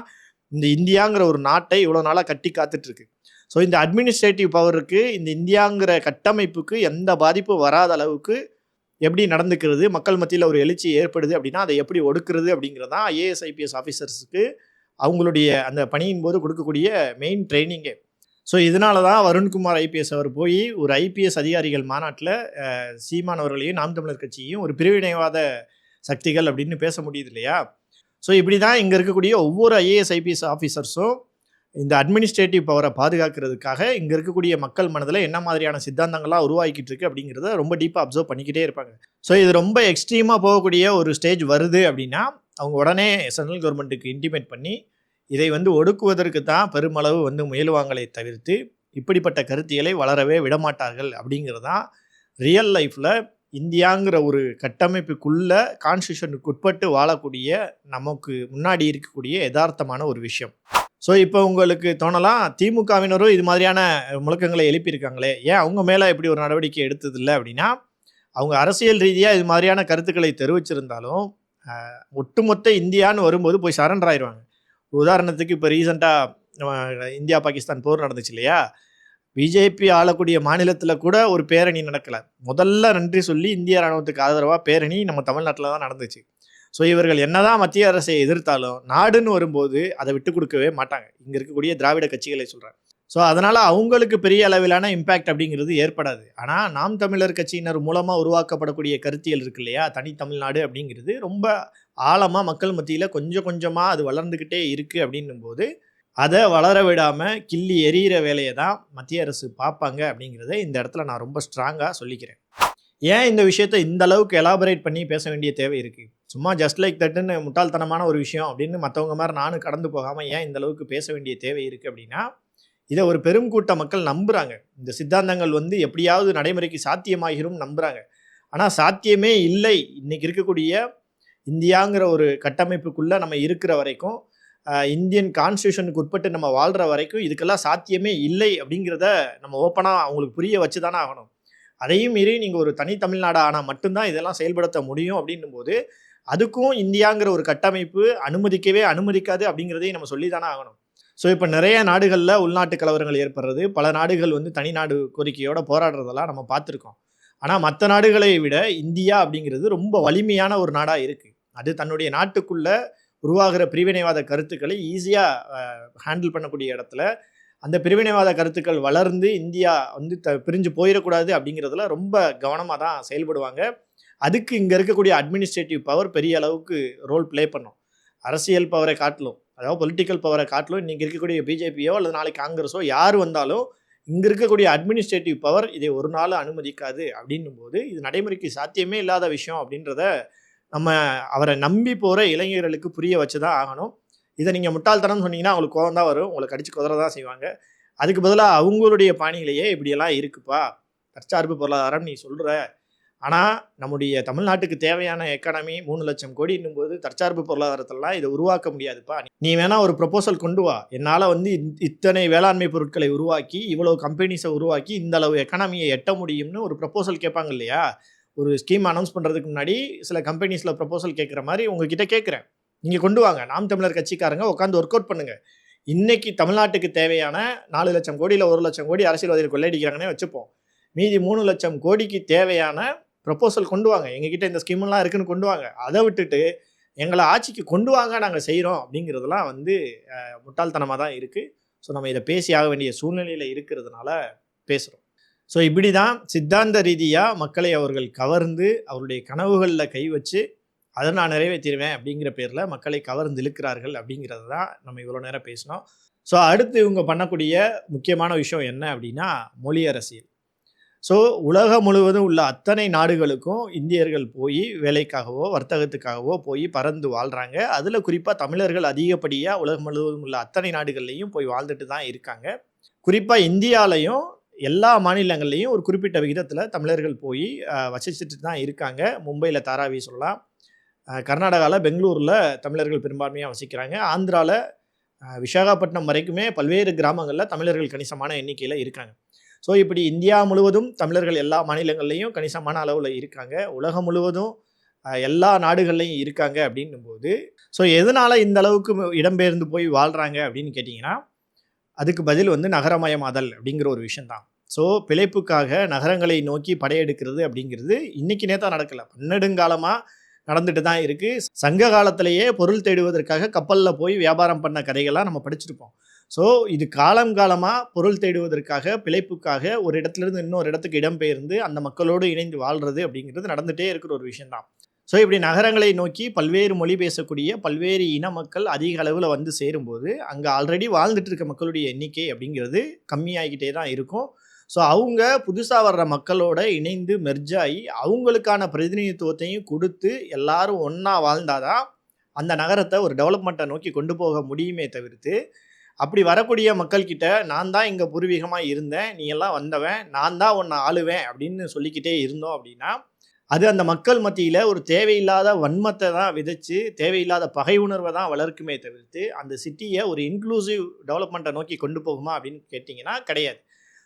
இந்த இந்தியாங்கிற ஒரு நாட்டை இவ்வளோ நாளாக கட்டி காத்துட்டு இருக்கு. ஸோ இந்த அட்மினிஸ்ட்ரேட்டிவ் பவருக்கு, இந்த இந்தியாங்கிற கட்டமைப்புக்கு எந்த பாதிப்பும் வராத அளவுக்கு எப்படி நடந்துக்கிறது, மக்கள் மத்தியில் ஒரு எழுச்சி ஏற்படுது அப்படின்னா அதை எப்படி ஒடுக்குறது அப்படிங்கிறது தான் ஐஏஎஸ் ஐபிஎஸ் ஆஃபீஸர்ஸுக்கு அவங்களுடைய அந்த பணியின் போது கொடுக்கக்கூடிய மெயின் ட்ரைனிங்கே. ஸோ இதனால தான் வருண்குமார் ஐபிஎஸ் அவர் போய் ஒரு ஐபிஎஸ் அதிகாரிகள் மாநாட்டில் சீமானவர்களையும் நாம் தமிழர் கட்சியையும் ஒரு பிரிவினைவாத சக்திகள் அப்படின்னு பேச முடியுது இல்லையா? ஸோ இப்படி தான் இங்கே இருக்கக்கூடிய ஒவ்வொரு ஐஏஎஸ் ஐபிஎஸ் ஆஃபீஸர்ஸும் இந்த அட்மினிஸ்ட்ரேட்டிவ் பவரை பாதுகாக்கிறதுக்காக இங்கே இருக்கக்கூடிய மக்கள் மனதில் என்ன மாதிரியான சித்தாந்தங்கள்லாம் உருவாக்கிட்டு இருக்கு அப்படிங்கிறத ரொம்ப டீப்பாக அப்சர்வ் பண்ணிக்கிட்டே இருப்பாங்க. ஸோ இது ரொம்ப எக்ஸ்ட்ரீமாக போகக்கூடிய ஒரு ஸ்டேஜ் வருது அப்படின்னா அவங்க உடனே சென்ட்ரல் கவர்மெண்ட்டுக்கு இன்டிமேட் பண்ணி இதை வந்து ஒடுக்குவதற்கு தான் பெருமளவு வந்து முயலுவாங்களே தவிர்த்து இப்படிப்பட்ட கருத்தியலை வளரவே விடமாட்டார்கள். அப்படிங்கிறது தான் ரியல் லைஃப்பில் இந்தியாங்கிற ஒரு கட்டமைப்புக்குள்ள கான்ஸ்டியூஷனுக்கு உட்பட்டு வாழக்கூடிய நமக்கு முன்னாடி இருக்கக்கூடிய யதார்த்தமான ஒரு விஷயம். ஸோ இப்போ உங்களுக்கு தோணலாம், திமுகவினரும் இது மாதிரியான முழக்கங்களை எழுப்பியிருக்காங்களே, ஏன் அவங்க மேலே இப்படி ஒரு நடவடிக்கை எடுத்ததில்லை அப்படின்னா அவங்க அரசியல் ரீதியாக இது மாதிரியான கருத்துக்களை தெரிவிச்சிருந்தாலும் ஒட்டுமொத்த இந்தியான்னு வரும்போது போய் சரண்டர் ஆயிடுவாங்க. உதாரணத்துக்கு இப்போ ரீசெண்டாக இந்தியா பாகிஸ்தான் போர் நடந்துச்சு இல்லையா? பிஜேபி ஆளக்கூடிய மாநிலத்தில் கூட ஒரு பேரணி நடக்கலை. முதல்ல நன்றி சொல்லி இந்திய ராணுவத்துக்கு ஆதரவாக பேரணி நம்ம தமிழ்நாட்டில் தான் நடந்துச்சு. ஸோ இவர்கள் என்னதான் மத்திய அரசை எதிர்த்தாலும் நாடுன்னு வரும்போது அதை விட்டு கொடுக்கவே மாட்டாங்க, இங்கே இருக்கக்கூடிய திராவிட கட்சிகளை சொல்கிறேன். ஸோ அதனால் அவங்களுக்கு பெரிய அளவிலான இம்பேக்ட் அப்படிங்கிறது ஏற்படாது. ஆனால் நாம் தமிழர் கட்சியினர் மூலமாக உருவாக்கப்படக்கூடிய கருத்தியல் இருக்கு இல்லையா, தனி தமிழ்நாடு அப்படிங்கிறது ரொம்ப ஆழமாக மக்கள் மத்தியில் கொஞ்சம் கொஞ்சமாக அது வளர்ந்துக்கிட்டே இருக்குது. அப்படின்னும் போது அதை வளர விடாமல் கிள்ளி எறிகிற வேலையை தான் மத்திய அரசு பார்ப்பாங்க அப்படிங்கிறத இந்த இடத்துல நான் ரொம்ப ஸ்ட்ராங்காக சொல்லிக்கிறேன். ஏன் இந்த விஷயத்தை இந்த அளவுக்கு எலாபரேட் பண்ணி பேச வேண்டிய தேவை இருக்குது? சும்மா ஜஸ்ட் லைக் தட்டுன்னு முட்டாள்தனமான ஒரு விஷயம் அப்படின்னு மற்றவங்க மாதிரி நானும் கடந்து போகாமல் ஏன் இந்த அளவுக்கு பேச வேண்டிய தேவை இருக்குது அப்படின்னா இதை ஒரு பெரும் கூட்ட மக்கள் நம்புகிறாங்க. இந்த சித்தாந்தங்கள் வந்து எப்படியாவது நடைமுறைக்கு சாத்தியமாகிரும் நம்புகிறாங்க. ஆனால் சாத்தியமே இல்லை. இன்றைக்கி இருக்கக்கூடிய இந்தியாங்கிற ஒரு கட்டமைப்புக்குள்ளே நம்ம இருக்கிற வரைக்கும், இந்தியன் கான்ஸ்டியூஷனுக்கு உட்பட்டு நம்ம வாழ்கிற வரைக்கும் இதுக்கெல்லாம் சாத்தியமே இல்லை அப்படிங்கிறத நம்ம ஓப்பனாக அவங்களுக்கு புரிய வச்சு தானே ஆகணும். அதையும் மீறி நீங்கள் ஒரு தனி தமிழ்நாடு ஆனால் மட்டும்தான் இதெல்லாம் செயல்படுத்த முடியும் அப்படின்னும் போது அதுக்கும் இந்தியாங்கிற ஒரு கட்டமைப்பு அனுமதிக்கவே அனுமதிக்காது அப்படிங்கிறதையும் நம்ம சொல்லி தானே ஆகணும். ஸோ இப்போ நிறைய நாடுகளில் உள்நாட்டு கலவரங்கள் ஏற்படுறது, பல நாடுகள் வந்து தனி நாடு கோரிக்கையோடு போராடுறதெல்லாம் நம்ம பார்த்துருக்கோம். ஆனால் மற்ற நாடுகளை விட இந்தியா அப்படிங்கிறது ரொம்ப வலிமையான ஒரு நாடாக இருக்குது. அது தன்னுடைய நாட்டுக்குள்ளே உருவாகிற பிரிவினைவாத கருத்துக்களை ஈஸியாக ஹேண்டில் பண்ணக்கூடிய இடத்துல அந்த பிரிவினைவாத கருத்துக்கள் வளர்ந்து இந்தியா வந்து பிரிஞ்சு போயிடக்கூடாது அப்படிங்கிறதுல ரொம்ப கவனமாக தான் செயல்படுவாங்க. அதுக்கு இங்கே இருக்கக்கூடிய அட்மினிஸ்ட்ரேட்டிவ் பவர் பெரிய அளவுக்கு ரோல் ப்ளே பண்ணும். அரசியல் பவரை காட்டிலும் அதாவது பொலிட்டிக்கல் பவரை காட்டிலும் இன்றைக்கி இருக்கக்கூடிய பிஜேபியோ அல்லது நாளைக்கு காங்கிரஸோ யார் வந்தாலும் இங்கே இருக்கக்கூடிய அட்மினிஸ்ட்ரேட்டிவ் பவர் இதை ஒரு நாள் அனுமதிக்காது அப்படின்னும் போது இது நடைமுறைக்கு சாத்தியமே இல்லாத விஷயம் அப்படின்றத நம்ம அவரை நம்பி போகிற இளைஞர்களுக்கு புரிய வச்சு தான் ஆகணும். இதை நீங்கள் முட்டாள்தனம் சொன்னீங்கன்னா அவங்களுக்கு கோவம் தான் வரும், உங்களை கடிச்சு குதிரை தான் செய்வாங்க. அதுக்கு பதிலாக அவங்களுடைய பாணியிலேயே இப்படியெல்லாம் இருக்குப்பா, தற்சார்பு பொருளாதாரம் நீ சொல்கிற, ஆனால் நம்முடைய தமிழ்நாட்டுக்கு தேவையான எக்கானமி 3 லட்சம் கோடின்னும் போது தற்சார்பு பொருளாதாரத்தெல்லாம் இதை உருவாக்க முடியாதுப்பா, நீ வேணால் ஒரு ப்ரொபோசல் கொண்டு வா, என்னால் வந்து இத்தனை வேளாண்மை பொருட்களை உருவாக்கி இவ்வளோ கம்பெனிஸை உருவாக்கி இந்த அளவு எக்கானமியை எட்ட முடியும்னு ஒரு ப்ரொபோசல் கேட்பாங்க இல்லையா? ஒரு ஸ்கீம் அனௌன்ஸ் பண்ணுறதுக்கு முன்னாடி சில கம்பெனிஸில் ப்ரொபோசல் கேட்குற மாதிரி உங்ககிட்ட கேட்குறேன், நீங்கள் கொண்டு வாங்க. நாம் தமிழர் கட்சிக்காரங்க உட்காந்து ஒர்க் அவுட் பண்ணுங்கள். இன்னைக்கு தமிழ்நாட்டுக்கு தேவையான 4 லட்சம் கோடியில் 1 லட்சம் கோடி அரசியல்வாதிகள் கொள்ளையடிக்கிறாங்கன்னே வச்சுப்போம், மீதி 3 லட்சம் கோடிக்கு தேவையான ப்ரொபோசல் கொண்டு வாங்க, எங்ககிட்ட இந்த ஸ்கீம்லாம் இருக்குன்னு கொண்டு வாங்க. அதை விட்டுட்டு எங்களை ஆட்சிக்கு கொண்டு வாங்க நாங்கள் செய்கிறோம் அப்படிங்கிறதுலாம் வந்து முட்டாள்தனமாக தான் இருக்குது. ஸோ நம்ம இதை பேசி ஆக வேண்டிய சூழ்நிலையில் இருக்கிறதுனால பேசுகிறோம். ஸோ இப்படி தான் சித்தாந்த ரீதியாக மக்களை அவர்கள் கவர்ந்து அவருடைய கனவுகளில் கை வச்சு அதை நான் நிறைவேற்றிடுவேன் அப்படிங்கிற பேரில் மக்களை கவர்ந்து இழுக்கிறார்கள் அப்படிங்கிறது தான் நம்ம இவ்வளோ நேரம் பேசினோம். ஸோ அடுத்து இவங்க பண்ணக்கூடிய முக்கியமான விஷயம் என்ன அப்படின்னா மொழி அரசியல். ஸோ உலகம் முழுவதும் உள்ள அத்தனை நாடுகளுக்கும் இந்தியர்கள் போய் வேலைக்காகவோ வர்த்தகத்துக்காகவோ போய் பறந்து வாழ்கிறாங்க. அதில் குறிப்பாக தமிழர்கள் அதிகப்படியாக உலகம் முழுவதும் உள்ள அத்தனை நாடுகள்லையும் போய் வாழ்ந்துட்டு தான் இருக்காங்க. குறிப்பாக இந்தியாலையும் எல்லா மாநிலங்கள்லேயும் ஒரு குறிப்பிட்ட விகிதத்தில் தமிழர்கள் போய் வசிச்சுட்டு தான் இருக்காங்க. மும்பையில் தாராவி சொல்லலாம், கர்நாடகாவில் பெங்களூரில் தமிழர்கள் பெரும்பான்மையாக வசிக்கிறாங்க, ஆந்திராவில் விசாகப்பட்டினம் வரைக்குமே பல்வேறு கிராமங்களில் தமிழர்கள் கணிசமான எண்ணிக்கையில் இருக்காங்க. ஸோ இப்படி இந்தியா முழுவதும் தமிழர்கள் எல்லா மாநிலங்கள்லேயும் கணிசமான அளவில் இருக்காங்க, உலகம் முழுவதும் எல்லா நாடுகள்லையும் இருக்காங்க அப்படின்னும்போது ஸோ எதனால் இந்த அளவுக்கு இடம்பெயர்ந்து போய் வாழ்கிறாங்க அப்படின்னு கேட்டிங்கன்னா அதுக்கு பதில் வந்து நகரமயமாதல் அப்படிங்கிற ஒரு விஷயந்தான். ஸோ பிழைப்புக்காக நகரங்களை நோக்கி படையெடுக்கிறது அப்படிங்கிறது இன்றைக்கி நேற்று நடக்கலை, பன்னெடுங்காலமாக நடந்துட்டு தான் இருக்குது. சங்க காலத்திலேயே பொருள் தேடுவதற்காக கப்பலில் போய் வியாபாரம் பண்ண கதைகள்லாம் நம்ம படிச்சிருப்போம். ஸோ இது காலம் காலமாக பொருள் தேடுவதற்காக பிழைப்புக்காக ஒரு இடத்துலேருந்து இன்னொரு இடத்துக்கு இடம்பெயர்ந்து அந்த மக்களோடு இணைந்து வாழ்கிறது அப்படிங்கிறது நடந்துகிட்டே இருக்கிற ஒரு விஷயந்தான். ஸோ இப்படி நகரங்களை நோக்கி பல்வேறு மொழி பேசக்கூடிய பல்வேறு இன மக்கள் அதிக அளவில் வந்து சேரும்போது அங்கே ஆல்ரெடி வாழ்ந்துட்டு இருக்க மக்களுடைய எண்ணிக்கை அப்படிங்கிறது கம்மியாகிக்கிட்டே தான் இருக்கும். ஸோ அவங்க புதுசாக வர்ற மக்களோட இணைந்து மெர்ஜாகி அவங்களுக்கான பிரதிநிதித்துவத்தையும் கொடுத்து எல்லாரும் ஒன்றா வாழ்ந்தாதான் அந்த நகரத்தை ஒரு டெவலப்மெண்ட்டை நோக்கி கொண்டு போக முடியுமே தவிர்த்து அப்படி வரக்கூடிய மக்கள்கிட்ட நான் தான் இங்கே பூர்வீகமாக இருந்தேன், நீ எல்லாம் வந்தவன், நான் தான் உன்னை ஆளுவேன் அப்படின்னு சொல்லிக்கிட்டே இருந்தோம் அப்படின்னா அது அந்த மக்கள் மத்தியில் ஒரு தேவையில்லாத வன்மத்தை தான் விதைச்சு தேவையில்லாத பகை உணர்வை தான் வளர்க்குமே தவிர்த்து அந்த சிட்டியை ஒரு இன்க்ளூசிவ் டெவலப்மெண்ட்டை நோக்கி கொண்டு போகுமா அப்படின்னு கேட்டிங்கன்னா கிடையாது.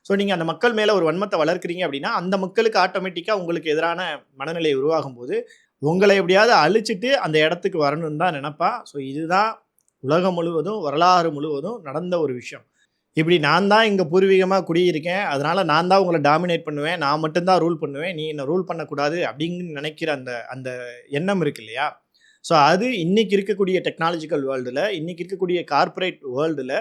ஸோ நீங்கள் அந்த மக்கள் மேலே ஒரு வன்மத்தை வளர்க்குறீங்க அப்படின்னா அந்த மக்களுக்கு ஆட்டோமேட்டிக்காக உங்களுக்கு எதிரான மனநிலை உருவாகும் போது உங்களை எப்படியாவது அழிச்சிட்டு அந்த இடத்துக்கு வரணும்னு தான் நினைப்பா. ஸோ இதுதான் உலகம் முழுவதும் வரலாறு முழுவதும் நடந்த ஒரு விஷயம். இப்படி நான் தான் இங்கே பூர்வீகமாக குடியிருக்கேன், அதனால் நான் தான் உங்களை டாமினேட் பண்ணுவேன், நான் மட்டும்தான் ரூல் பண்ணுவேன், நீ என்னை ரூல் பண்ணக்கூடாது அப்படின்னு நினைக்கிற அந்த எண்ணம் இருக்கு இல்லையா? ஸோ அது இன்றைக்கி இருக்கக்கூடிய டெக்னாலஜிக்கல் வேர்ல்டில் இன்றைக்கி இருக்கக்கூடிய கார்ப்பரேட் வேர்ல்டில்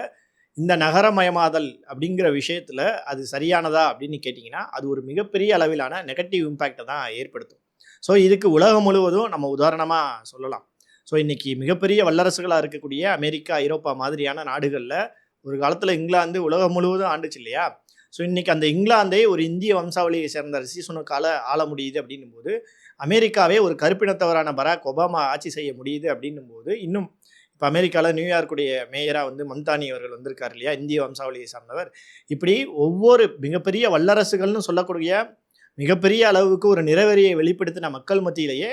இந்த நகரமயமாதல் அப்படிங்கிற விஷயத்தில் அது சரியானதா அப்படின்னு கேட்டிங்கன்னா அது ஒரு மிகப்பெரிய அளவிலான நெகட்டிவ் இம்பேக்டை தான் ஏற்படுத்தும். ஸோ இதுக்கு உலகம் முழுவதும் நம்ம உதாரணமாக சொல்லலாம். ஸோ இன்றைக்கி மிகப்பெரிய வல்லரசுகளாக இருக்கக்கூடிய அமெரிக்கா, ஐரோப்பா மாதிரியான நாடுகளில் ஒரு காலத்தில் இங்கிலாந்து உலகம் முழுவதும் ஆண்டுச்சு இல்லையா? ஸோ இன்றைக்கி அந்த இங்கிலாந்தை ஒரு இந்திய வம்சாவளியை சேர்ந்த ரிஷி சுனக்கால ஆள முடியுது அப்படின்னும் போது அமெரிக்காவே ஒரு கருப்பினத்தவரான பராக் ஒபாமா ஆட்சி செய்ய முடியுது அப்படின்னும் போது இன்னும் இப்போ அமெரிக்காவில் நியூயார்க்குடைய மேயராக வந்து மம்தானி அவர்கள் வந்திருக்கார் இல்லையா, இந்திய வம்சாவளியை சார்ந்தவர். இப்படி ஒவ்வொரு மிகப்பெரிய வல்லரசுகள்னு சொல்லக்கூடிய மிகப்பெரிய அளவுக்கு ஒரு நிறவெறியை வெளிப்படுத்தின மக்கள் மத்தியிலேயே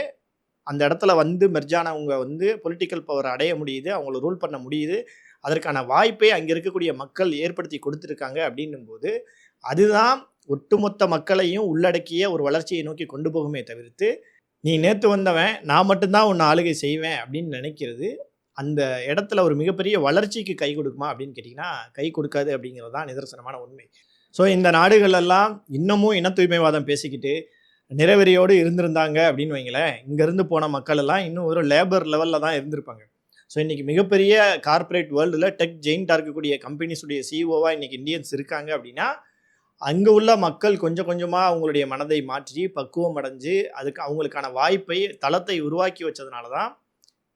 அந்த இடத்துல வந்து மெர்ஜானவங்க வந்து பொலிட்டிக்கல் பவர் அடைய முடியுது, அவங்கள ரூல் பண்ண முடியுது, அதற்கான வாய்ப்பை அங்கே இருக்கக்கூடிய மக்கள் ஏற்படுத்தி கொடுத்துருக்காங்க அப்படின்னும் போது அதுதான் ஒட்டுமொத்த மக்களையும் உள்ளடக்கிய ஒரு வளர்ச்சியை நோக்கி கொண்டு போகுமே தவிர்த்து நீ நேற்று வந்தவன் நான் மட்டும்தான் உன்னை ஆளுகை செய்வேன் அப்படின்னு நினைக்கிறது அந்த இடத்துல ஒரு மிகப்பெரிய வளர்ச்சிக்கு கை கொடுக்குமா அப்படின்னு கேட்டிங்கன்னா கை கொடுக்காது அப்படிங்கிறது தான் நிதர்சனமான உண்மை. ஸோ இந்த நாடுகளெல்லாம் இன்னமும் இன தூய்மைவாதம் பேசிக்கிட்டு நிறவெறியோடு இருந்திருந்தாங்க அப்படின்னு வைங்களேன், இங்கேருந்து போன மக்கள் எல்லாம் இன்னும் ஒரு லேபர் லெவலில் தான் இருந்திருப்பாங்க. ஸோ இன்றைக்கி மிகப்பெரிய கார்ப்பரேட் வேர்ல்டில் டெக் ஜெயின்ட்டாக இருக்கக்கூடிய கம்பெனிஸுடைய சிஇஓவாக இன்றைக்கி இந்தியன்ஸ் இருக்காங்க அப்படின்னா அங்கே உள்ள மக்கள் கொஞ்சம் கொஞ்சமாக அவங்களுடைய மனதை மாற்றி பக்குவம் அடைஞ்சு அதுக்கு அவங்களுக்கான வாய்ப்பை தளத்தை உருவாக்கி வச்சதுனால தான்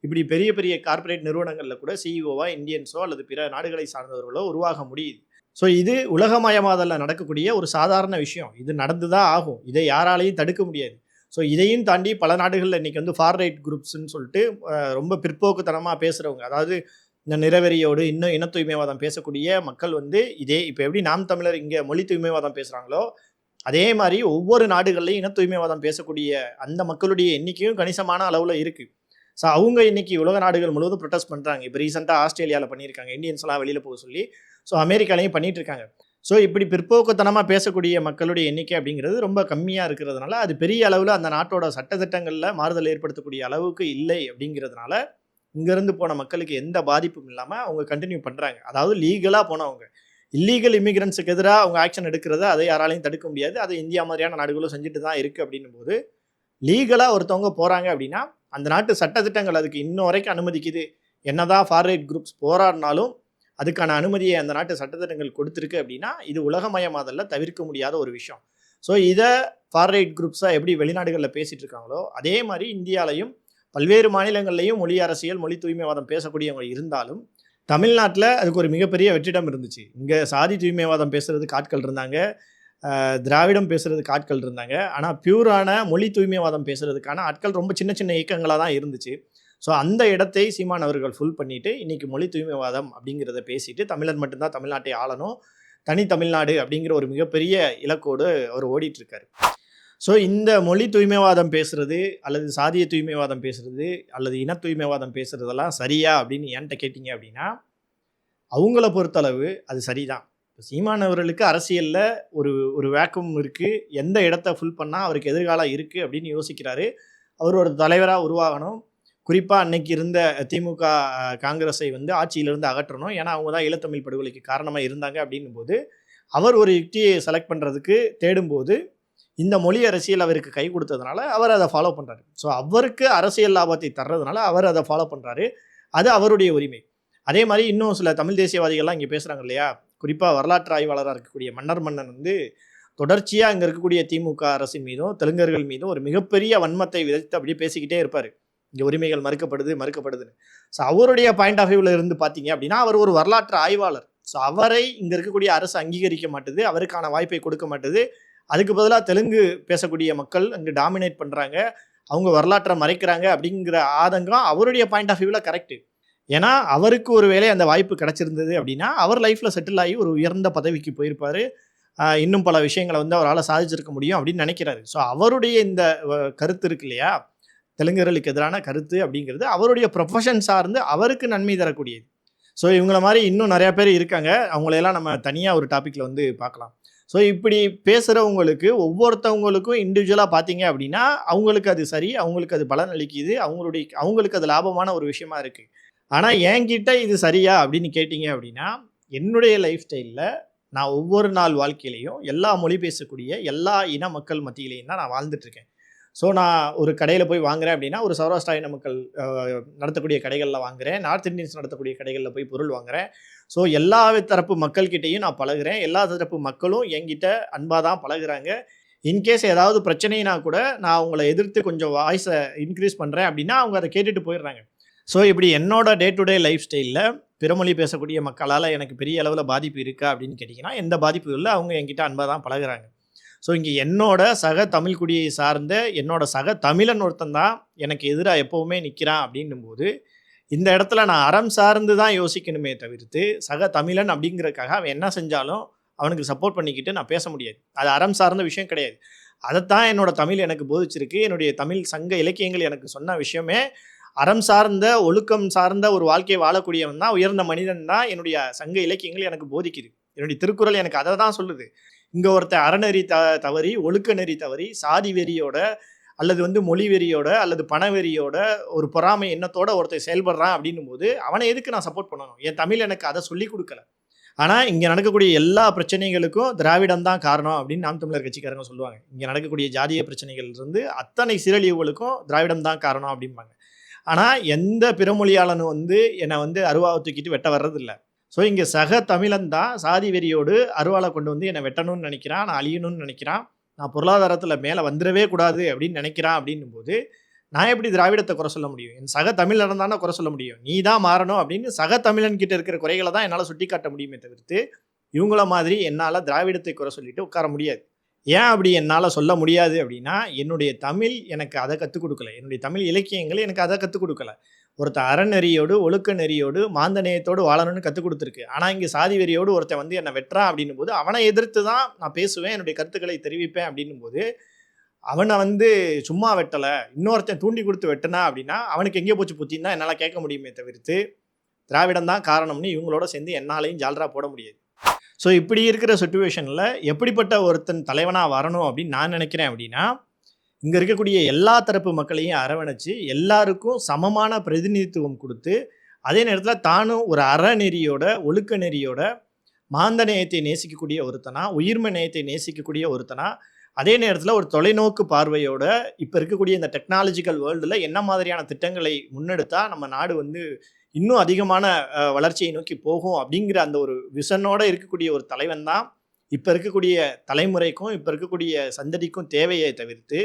இப்படி பெரிய பெரிய கார்ப்பரேட் நிறுவனங்களில் கூட சிஇஓவா இந்தியன்ஸோ அல்லது பிற நாடுகளை சார்ந்தவர்களோ உருவாக முடியுது. ஸோ இது உலகமயமாதலில் நடக்கக்கூடிய ஒரு சாதாரண விஷயம். இது நடந்து தான் ஆகும். இதை யாராலையும் தடுக்க முடியாது. ஸோ இதையும் தாண்டி பல நாடுகளில் இன்றைக்கி வந்து ஃபார் ரைட் குரூப்ஸ்ன்னு சொல்லிட்டு ரொம்ப பிற்போக்குத்தனமாக பேசுகிறவங்க, அதாவது இந்த நிறவெறியோடு இன்னும் இன தூய்மைவாதம் பேசக்கூடிய மக்கள் வந்து இதே இப்போ எப்படி நாம் தமிழர் இங்கே மொழி தூய்மைவாதம் பேசுகிறாங்களோ அதே மாதிரி ஒவ்வொரு நாடுகள்லையும் இன தூய்மைவாதம் பேசக்கூடிய அந்த மக்களுடைய எண்ணிக்கையும் கணிசமான அளவில் இருக்குது. ஸோ அவங்க இன்னைக்கு உலக நாடுகள் முழுவதும் ப்ரொட்டஸ்ட் பண்ணுறாங்க. இப்போ ரீசெண்டாக ஆஸ்திரேலியாவில் பண்ணியிருக்காங்க, இந்தியன்ஸ்லாம் வெளியில் போக சொல்லி. ஸோ அமெரிக்காலையும் பண்ணிட்டு இருக்காங்க. ஸோ இப்படி பிற்போக்குத்தனமாக பேசக்கூடிய மக்களுடைய எண்ணிக்கை அப்படிங்கிறது ரொம்ப கம்மியாக இருக்கிறதுனால அது பெரிய அளவில் அந்த நாட்டோட சட்டத்திட்டங்களில் மாறுதல் ஏற்படுத்தக்கூடிய அளவுக்கு இல்லை. அப்படிங்கிறதுனால இங்கேருந்து போன மக்களுக்கு எந்த பாதிப்பும் இல்லாமல் அவங்க கண்டினியூ பண்ணுறாங்க. அதாவது லீகலாக போனவங்க, இல்லீகல் இமிகிரன்ஸுக்கு எதிராக அவங்க ஆக்ஷன் எடுக்கிறத அதை யாராலையும் தடுக்க முடியாது. அது இந்தியா மாதிரியான நாடுகளும் செஞ்சுட்டு தான் இருக்குது. அப்படின்னும் போது லீகலாக ஒருத்தவங்க போகிறாங்க அப்படின்னா அந்த நாட்டு சட்டத்திட்டங்கள் அதுக்கு இன்னும் வரைக்கும் அனுமதிக்குது. என்னதான் ஃபார் ரைட் குரூப்ஸ் போராடினாலும் அதுக்கான அனுமதியை அந்த நாட்டு சட்டத்திட்டங்கள் கொடுத்துருக்கு. அப்படின்னா இது உலகமயமாதலில் தவிர்க்க முடியாத ஒரு விஷயம். ஸோ இதை ஃபார் ரைட் குரூப்ஸாக எப்படி வெளிநாடுகளில் பேசிகிட்டு இருக்காங்களோ அதே மாதிரி இந்தியாலையும் பல்வேறு மாநிலங்கள்லையும் மொழி அரசியல் மொழி தூய்மைவாதம் பேசக்கூடியவங்க இருந்தாலும் தமிழ்நாட்டில் அதுக்கு ஒரு மிகப்பெரிய வெற்றிடம் இருந்துச்சு. இங்கே சாதி தூய்மைவாதம் பேசுகிறதுக்கு ஆட்கள் இருந்தாங்க, திராவிடம் பேசுகிறதுக்கு ஆட்கள் இருந்தாங்க. ஆனால் பியூரான மொழி தூய்மைவாதம் பேசுகிறதுக்கான ஆட்கள் ரொம்ப சின்ன சின்ன இயக்கங்களாக தான் இருந்துச்சு. ஸோ அந்த இடத்தை சீமான் அவர்கள் ஃபுல் பண்ணிவிட்டு இன்றைக்கி மொழி தூய்மைவாதம் அப்படிங்கிறத பேசிட்டு தமிழர் மட்டும்தான் தமிழ்நாட்டை ஆளணும், தனி தமிழ்நாடு அப்படிங்கிற ஒரு மிகப்பெரிய இலக்கோடு அவர் ஓடிட்டுருக்காரு. ஸோ இந்த மொழி தூய்மைவாதம் பேசுகிறது அல்லது சாதிய தூய்மைவாதம் பேசுகிறது அல்லது இன தூய்மைவாதம் பேசுகிறதெல்லாம் சரியா அப்படின்னு என்கிட்ட கேட்டிங்க அப்படின்னா அவங்கள பொறுத்தளவு அது சரிதான். இப்போ சீமான் அவர்களுக்கு அரசியலில் ஒரு வேக்கம் இருக்குது. எந்த இடத்த ஃபுல் பண்ணால் அவருக்கு எதிர்காலம் இருக்குது அப்படின்னு யோசிக்கிறாரு. அவர் ஒரு தலைவராக உருவாகணும். குறிப்பாக அன்னைக்கு இருந்த திமுக காங்கிரஸை வந்து ஆட்சியிலிருந்து அகற்றணும். ஏன்னா அவங்க தான் ஈழத்தமிழ் படுகொலைக்கு காரணமாக இருந்தாங்க. அப்படின்னும் போது அவர் ஒரு யுக்தியை செலக்ட் பண்ணுறதுக்கு தேடும்போது இந்த மொழி அரசியல் அவருக்கு கை கொடுத்ததுனால அவர் அதை ஃபாலோ பண்ணுறாரு. ஸோ அவருக்கு அரசியல் லாபத்தை தர்றதுனால அவர் அதை ஃபாலோ பண்ணுறாரு. அது அவருடைய உரிமை. அதே மாதிரி இன்னும் சில தமிழ் தேசியவாதிகள்லாம் இங்கே பேசுகிறாங்க இல்லையா, குறிப்பாக வரலாற்று ஆய்வாளராக இருக்கக்கூடிய மன்னன் வந்து தொடர்ச்சியாக இங்கே இருக்கக்கூடிய திமுக அரசின் மீதும் தெலுங்கர்கள் மீதும் ஒரு மிகப்பெரிய வன்மத்தை விதைத்து அப்படியே பேசிக்கிட்டே இருப்பார். இங்கே உரிமைகள் மறுக்கப்படுதுன்னு. ஸோ அவருடைய பாயிண்ட் ஆஃப் வியூவில் இருந்து பார்த்தீங்க அப்படின்னா அவர் ஒரு வரலாற்று ஆய்வாளர். ஸோ அவரை இங்கே இருக்கக்கூடிய அரசு அங்கீகரிக்க மாட்டுது, அவருக்கான வாய்ப்பை கொடுக்க மாட்டுது. அதுக்கு பதிலாக தெலுங்கு பேசக்கூடிய மக்கள் அங்கே டாமினேட் பண்ணுறாங்க, அவங்க வரலாற்றை மறைக்கிறாங்க அப்படிங்கிற ஆதங்கம் அவருடைய பாயிண்ட் ஆஃப் வியூவில் கரெக்டு. ஏன்னா அவருக்கு ஒரு வேளை அந்த வாய்ப்பு கிடச்சிருந்தது அப்படின்னா அவர் லைஃப்பில் செட்டில் ஆகி ஒரு உயர்ந்த பதவிக்கு போயிருப்பார், இன்னும் பல விஷயங்களை வந்து அவரால் சாதிச்சிருக்க முடியும் அப்படின்னு நினைக்கிறாரு. ஸோ அவருடைய இந்த கருத்து இருக்கு இல்லையா, தெலுங்கர்களுக்கு எதிரான கருத்து அப்படிங்கிறது அவருடைய ப்ரொஃபஷன் சார்ந்து அவருக்கு நன்மை தரக்கூடியது. ஸோ இவங்கள மாதிரி இன்னும் நிறையா பேர் இருக்காங்க, அவங்களையெல்லாம் நம்ம தனியாக ஒரு டாப்பிக்கில் வந்து பார்க்கலாம். ஸோ இப்படி பேசுகிறவங்களுக்கு ஒவ்வொருத்தவங்களுக்கும் இண்டிவிஜுவலாக பார்த்தீங்க அப்படின்னா அவங்களுக்கு அது சரி, அவங்களுக்கு அது பலன் அளிக்குது, அவங்களுக்கு அது லாபமான ஒரு விஷயமா இருக்குது. ஆனால் என்கிட்ட இது சரியா அப்படின்னு கேட்டிங்க அப்படின்னா என்னுடைய லைஃப் ஸ்டைலில் நான் ஒவ்வொரு நாள் வாழ்க்கையிலையும் எல்லா மொழி பேசக்கூடிய எல்லா இன மக்கள் மத்தியிலையும் தான் நான் வாழ்ந்துட்டுருக்கேன். ஸோ நான் ஒரு கடையில் போய் வாங்குறேன் அப்படின்னா ஒரு சௌராஷ்டிரா இன மக்கள் நடத்தக்கூடிய கடைகளில் வாங்குகிறேன், நார்த் இந்தியன்ஸ் நடத்தக்கூடிய கடைகளில் போய் பொருள் வாங்குகிறேன். ஸோ எல்லா தரப்பு மக்கள்கிட்டையும் நான் பழகுறேன், எல்லா தரப்பு மக்களும் என்கிட்ட அன்பாக தான் பழகுறாங்க. இன்கேஸ் ஏதாவது பிரச்சனைனா கூட நான் அவங்கள எதிர்த்து கொஞ்சம் வாய்ஸை இன்க்ரீஸ் பண்ணுறேன் அப்படின்னா அவங்க அதை கேட்டுட்டு போயிடுறாங்க. ஸோ இப்படி என்னோட டே டு டே லைஃப் ஸ்டைலில் பிறமொழி பேசக்கூடிய மக்களால் எனக்கு பெரிய அளவில் பாதிப்பு இருக்கா அப்படின்னு கேட்டிங்கன்னா எந்த பாதிப்பும் இல்லை, அவங்க என்கிட்ட அன்பாக தான் பழகுறாங்க. ஸோ இங்கே என்னோட சக தமிழ் குடியை சார்ந்த என்னோட சக தமிழன் ஒருத்தன் தான் எனக்கு எதிராக எப்போவுமே நிற்கிறான் அப்படின்னும்போது இந்த இடத்துல நான் அறம் சார்ந்து தான் யோசிக்கணுமே தவிர்த்து சக தமிழன் அப்படிங்கிறதுக்காக அவன் என்ன செஞ்சாலும் அவனுக்கு சப்போர்ட் பண்ணிக்கிட்டு நான் பேச முடியாது. அது அறம் சார்ந்த விஷயம் கிடையாது. அதைத்தான் என்னோட தமிழ் எனக்கு போதிச்சிருக்கு. என்னுடைய தமிழ் சங்க இலக்கியங்கள் எனக்கு சொன்ன விஷயமே அறம் சார்ந்த ஒழுக்கம் சார்ந்த ஒரு வாழ்க்கையை வாழக்கூடியவன் தான் உயர்ந்த மனிதன் தான் என்னுடைய சங்க இலக்கியங்கள் எனக்கு போதிக்குது. என்னுடைய திருக்குறள் எனக்கு அதை தான் சொல்லுது. இங்கே ஒருத்தர் அறநெறி தவறி ஒழுக்க நெறி தவறி சாதி வெறியோட அல்லது வந்து மொழி வெறியோட அல்லது பணவெறியோட ஒரு பொறாமை எண்ணத்தோட ஒருத்தர் செயல்படுறான் அப்படின்னும் போது அவனை எதுக்கு நான் சப்போர்ட் பண்ணணும்? என் தமிழ் எனக்கு அதை சொல்லி கொடுக்கல. ஆனால் இங்கே நடக்கக்கூடிய எல்லா பிரச்சனைகளுக்கும் திராவிடம் தான் காரணம் அப்படின்னு நாம் தமிழர் கட்சிக்காரங்க சொல்லுவாங்க. இங்கே நடக்கக்கூடிய ஜாதிய பிரச்சனைகள் இருந்து அத்தனை சீரழிவுகளுக்கும் திராவிடம் தான் காரணம் அப்படிம்பாங்க. ஆனால் எந்த பிறமொழியாளனும் வந்து என்னை வந்து அருவாவை தூக்கிட்டு வெட்ட வர்றதில்லை. ஸோ இங்கே சக தமிழன் தான் சாதி வெறியோடு அருவாளை கொண்டு வந்து என்னை வெட்டணும்னு நினைக்கிறான், நான் அழியணும்னு நினைக்கிறான், நான் பொருளாதாரத்தில் மேலே வந்துடவே கூடாது அப்படின்னு நினைக்கிறான். அப்படின்னும் போது நான் எப்படி திராவிடத்தை குறை சொல்ல முடியும்? என் சக தமிழன் தானே குறை சொல்ல முடியும். நீ தான் மாறணும் அப்படின்னு சக தமிழன் கிட்ட இருக்கிற குறைகளை தான் என்னால் சுட்டி காட்ட முடியுமே தவிர்த்து இவங்கள மாதிரி என்னால் திராவிடத்தை குறை சொல்லிட்டு உட்கார முடியாது. ஏன் அப்படி என்னால் சொல்ல முடியாது அப்படின்னா, என்னுடைய தமிழ் எனக்கு அதை கற்றுக் கொடுக்கல. என்னுடைய தமிழ் இலக்கியங்கள் எனக்கு அதை கற்றுக் கொடுக்கல. ஒருத்தன் அறநெறியோடு ஒழுக்க நெறியோடு மாந்த நேயத்தோடு வாழணும்னு கற்றுக் கொடுத்துருக்கு. ஆனால் இங்கே சாதி வெறியோடு ஒருத்தன் வந்து என்னை வெட்டுறான் அப்படின்னும் போது அவனை எதிர்த்து தான் நான் பேசுவேன், என்னுடைய கருத்துக்களை தெரிவிப்பேன் அப்படின்னும் போது அவனை வந்து சும்மா வெட்டலை, இன்னொருத்தன் தூண்டி கொடுத்து வெட்டினா அப்படின்னா அவனுக்கு எங்கே போச்சு புத்தின்னு தான் என்னால் கேட்க முடியுமே தவிர்த்து திராவிடம் தான் காரணம்னு இவங்களோட சேர்ந்து என்னாலையும் ஜால்ரா போட முடியாது. ஸோ இப்படி இருக்கிற சுச்சுவேஷனில் எப்படிப்பட்ட ஒருத்தன் தலைவனாக வரணும் அப்படின்னு நான் நினைக்கிறேன் அப்படின்னா, இங்கே இருக்கக்கூடிய எல்லா தரப்பு மக்களையும் அரவணைச்சு எல்லாருக்கும் சமமான பிரதிநிதித்துவம் கொடுத்து, அதே நேரத்தில் தானும் ஒரு அறநெறியோட ஒழுக்க நெறியோட மாந்த நேயத்தை நேசிக்கக்கூடிய ஒருத்தனா, உயிர்மை நேயத்தை நேசிக்கக்கூடிய ஒருத்தனா, அதே நேரத்தில் ஒரு தொலைநோக்கு பார்வையோட இப்போ இருக்கக்கூடிய இந்த டெக்னாலஜிக்கல் வேர்ல்டில் என்ன மாதிரியான திட்டங்களை முன்னெடுத்தா நம்ம நாடு வந்து இன்னும் அதிகமான வளர்ச்சியை நோக்கி போகும் அப்படிங்கிற அந்த ஒரு விஷனோடு இருக்கக்கூடிய ஒரு தலைவன் தான் இப்போ இருக்கக்கூடிய தலைமுறைக்கும் இப்போ இருக்கக்கூடிய சந்ததிக்கும் தேவையை தவிர்த்து,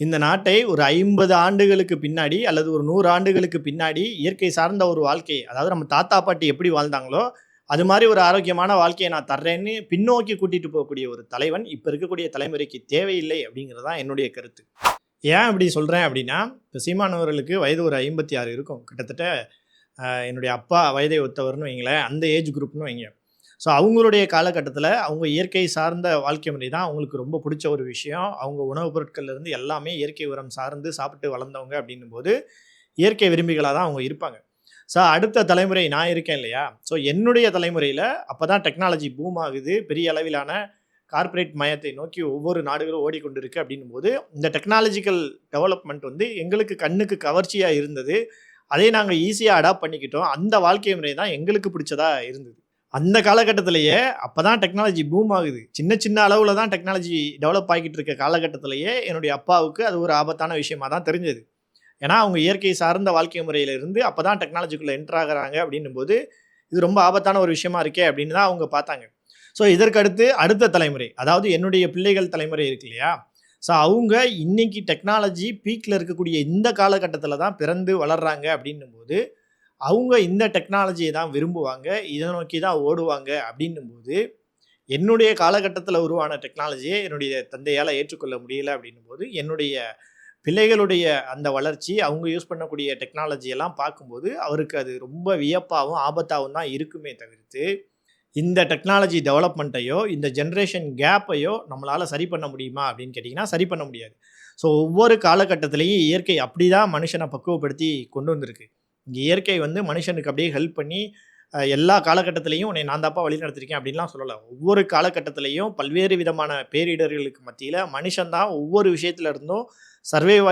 இந்த நாட்டை ஒரு 50 ஆண்டுகளுக்கு பின்னாடி அல்லது ஒரு 100 ஆண்டுகளுக்கு பின்னாடி இயற்கை சார்ந்த ஒரு வாழ்க்கை, அதாவது நம்ம தாத்தா பாட்டி எப்படி வாழ்ந்தாங்களோ அது மாதிரி ஒரு ஆரோக்கியமான வாழ்க்கையை நான் தர்றேன்னு பின்னோக்கி கூட்டிகிட்டு போகக்கூடிய ஒரு தலைவன் இப்போ இருக்கக்கூடிய தலைமுறைக்கு தேவையில்லை அப்படிங்கிறது தான் என்னுடைய கருத்து. ஏன் அப்படி சொல்கிறேன் அப்படின்னா, இப்போ சீமானவர்களுக்கு வயது ஒரு 56 இருக்கும். கிட்டத்தட்ட என்னுடைய அப்பா வயதை ஒத்தவர்னு வைங்களேன், அந்த ஏஜ் குரூப்னு வைங்க. ஸோ அவங்களுடைய காலகட்டத்தில் அவங்க இயற்கை சார்ந்த வாழ்க்கை முறை தான் அவங்களுக்கு ரொம்ப பிடிச்ச ஒரு விஷயம். அவங்க உணவுப் பொருட்கள்லேருந்து எல்லாமே இயற்கை உரம் சார்ந்து சாப்பிட்டு வளர்ந்தவங்க அப்படின்னும் போது இயற்கை விரும்பிகளாக தான் அவங்க இருப்பாங்க. ஸோ அடுத்த தலைமுறை நான் இருக்கேன் இல்லையா, ஸோ என்னுடைய தலைமுறையில் அப்போ தான் டெக்னாலஜி பூம் ஆகுது, பெரிய அளவிலான கார்ப்பரேட் மயத்தை நோக்கி ஒவ்வொரு நாடுகளும் ஓடிக்கொண்டிருக்கு அப்படின்னும் போது இந்த டெக்னாலஜிக்கல் டெவலப்மெண்ட் வந்து எங்களுக்கு கண்ணுக்கு கவர்ச்சியாக இருந்தது. அதை நாங்கள் ஈஸியாக அடாப்ட் பண்ணிக்கிட்டோம். அந்த வாழ்க்கை முறை தான் எங்களுக்கு பிடிச்சதா இருந்தது. அந்த காலகட்டத்திலேயே அப்போ தான் டெக்னாலஜி பூம் ஆகுது. சின்ன சின்ன அளவில் தான் டெக்னாலஜி டெவலப் ஆகிட்டு இருக்க காலகட்டத்திலேயே என்னுடைய அப்பாவுக்கு அது ஒரு ஆபத்தான விஷயமாக தான் தெரிஞ்சது. ஏன்னா அவங்க இயற்கை சார்ந்த வாழ்க்கை முறையிலிருந்து அப்போ தான் டெக்னாலஜிக்குள்ளே என்ட்ரு ஆகிறாங்க அப்படின்னும் போது இது ரொம்ப ஆபத்தான ஒரு விஷயமா இருக்கே அப்படின்னு தான் அவங்க பார்த்தாங்க. ஸோ இதற்கடுத்து அடுத்த தலைமுறை, அதாவது என்னுடைய பிள்ளைகள் தலைமுறை இருக்கு இல்லையா, ஸோ அவங்க இன்னைக்கு டெக்னாலஜி பீக்கில் இருக்கக்கூடிய இந்த காலகட்டத்தில் தான் பிறந்து வளர்கிறாங்க அப்படின்னும் போது அவங்க இந்த டெக்னாலஜியை தான் விரும்புவாங்க, இதை நோக்கி தான் ஓடுவாங்க அப்படின்னும் போது என்னுடைய காலகட்டத்தில் உருவான டெக்னாலஜியை என்னுடைய தந்தையால் ஏற்றுக்கொள்ள முடியலை அப்படின்னும் போது என்னுடைய பிள்ளைகளுடைய அந்த வளர்ச்சி, அவங்க யூஸ் பண்ணக்கூடிய டெக்னாலஜியெல்லாம் பார்க்கும்போது அவருக்கு அது ரொம்ப வியப்பாகவும் ஆபத்தாகவும் தான் இருக்குமே தவிர்த்து இந்த டெக்னாலஜி டெவலப்மெண்ட்டையோ இந்த ஜென்ரேஷன் கேப்பையோ நம்மளால் சரி பண்ண முடியுமா அப்படின்னு கேட்டிங்கன்னா சரி பண்ண முடியாது. ஸோ ஒவ்வொரு காலகட்டத்திலையும் இயற்கை அப்படி தான் மனுஷனை பக்குவப்படுத்தி கொண்டு வந்திருக்கு. இங்கே இயற்கை வந்து மனுஷனுக்கு அப்படியே ஹெல்ப் பண்ணி எல்லா காலகட்டத்திலையும் உன்னை நான் தாப்பா வழி நடத்திருக்கேன் அப்படின்லாம் சொல்லலை. ஒவ்வொரு காலகட்டத்திலையும் பல்வேறு விதமான பேரிடர்களுக்கு மத்தியில் மனுஷன் தான் ஒவ்வொரு விஷயத்துல இருந்தும் சர்வைவ்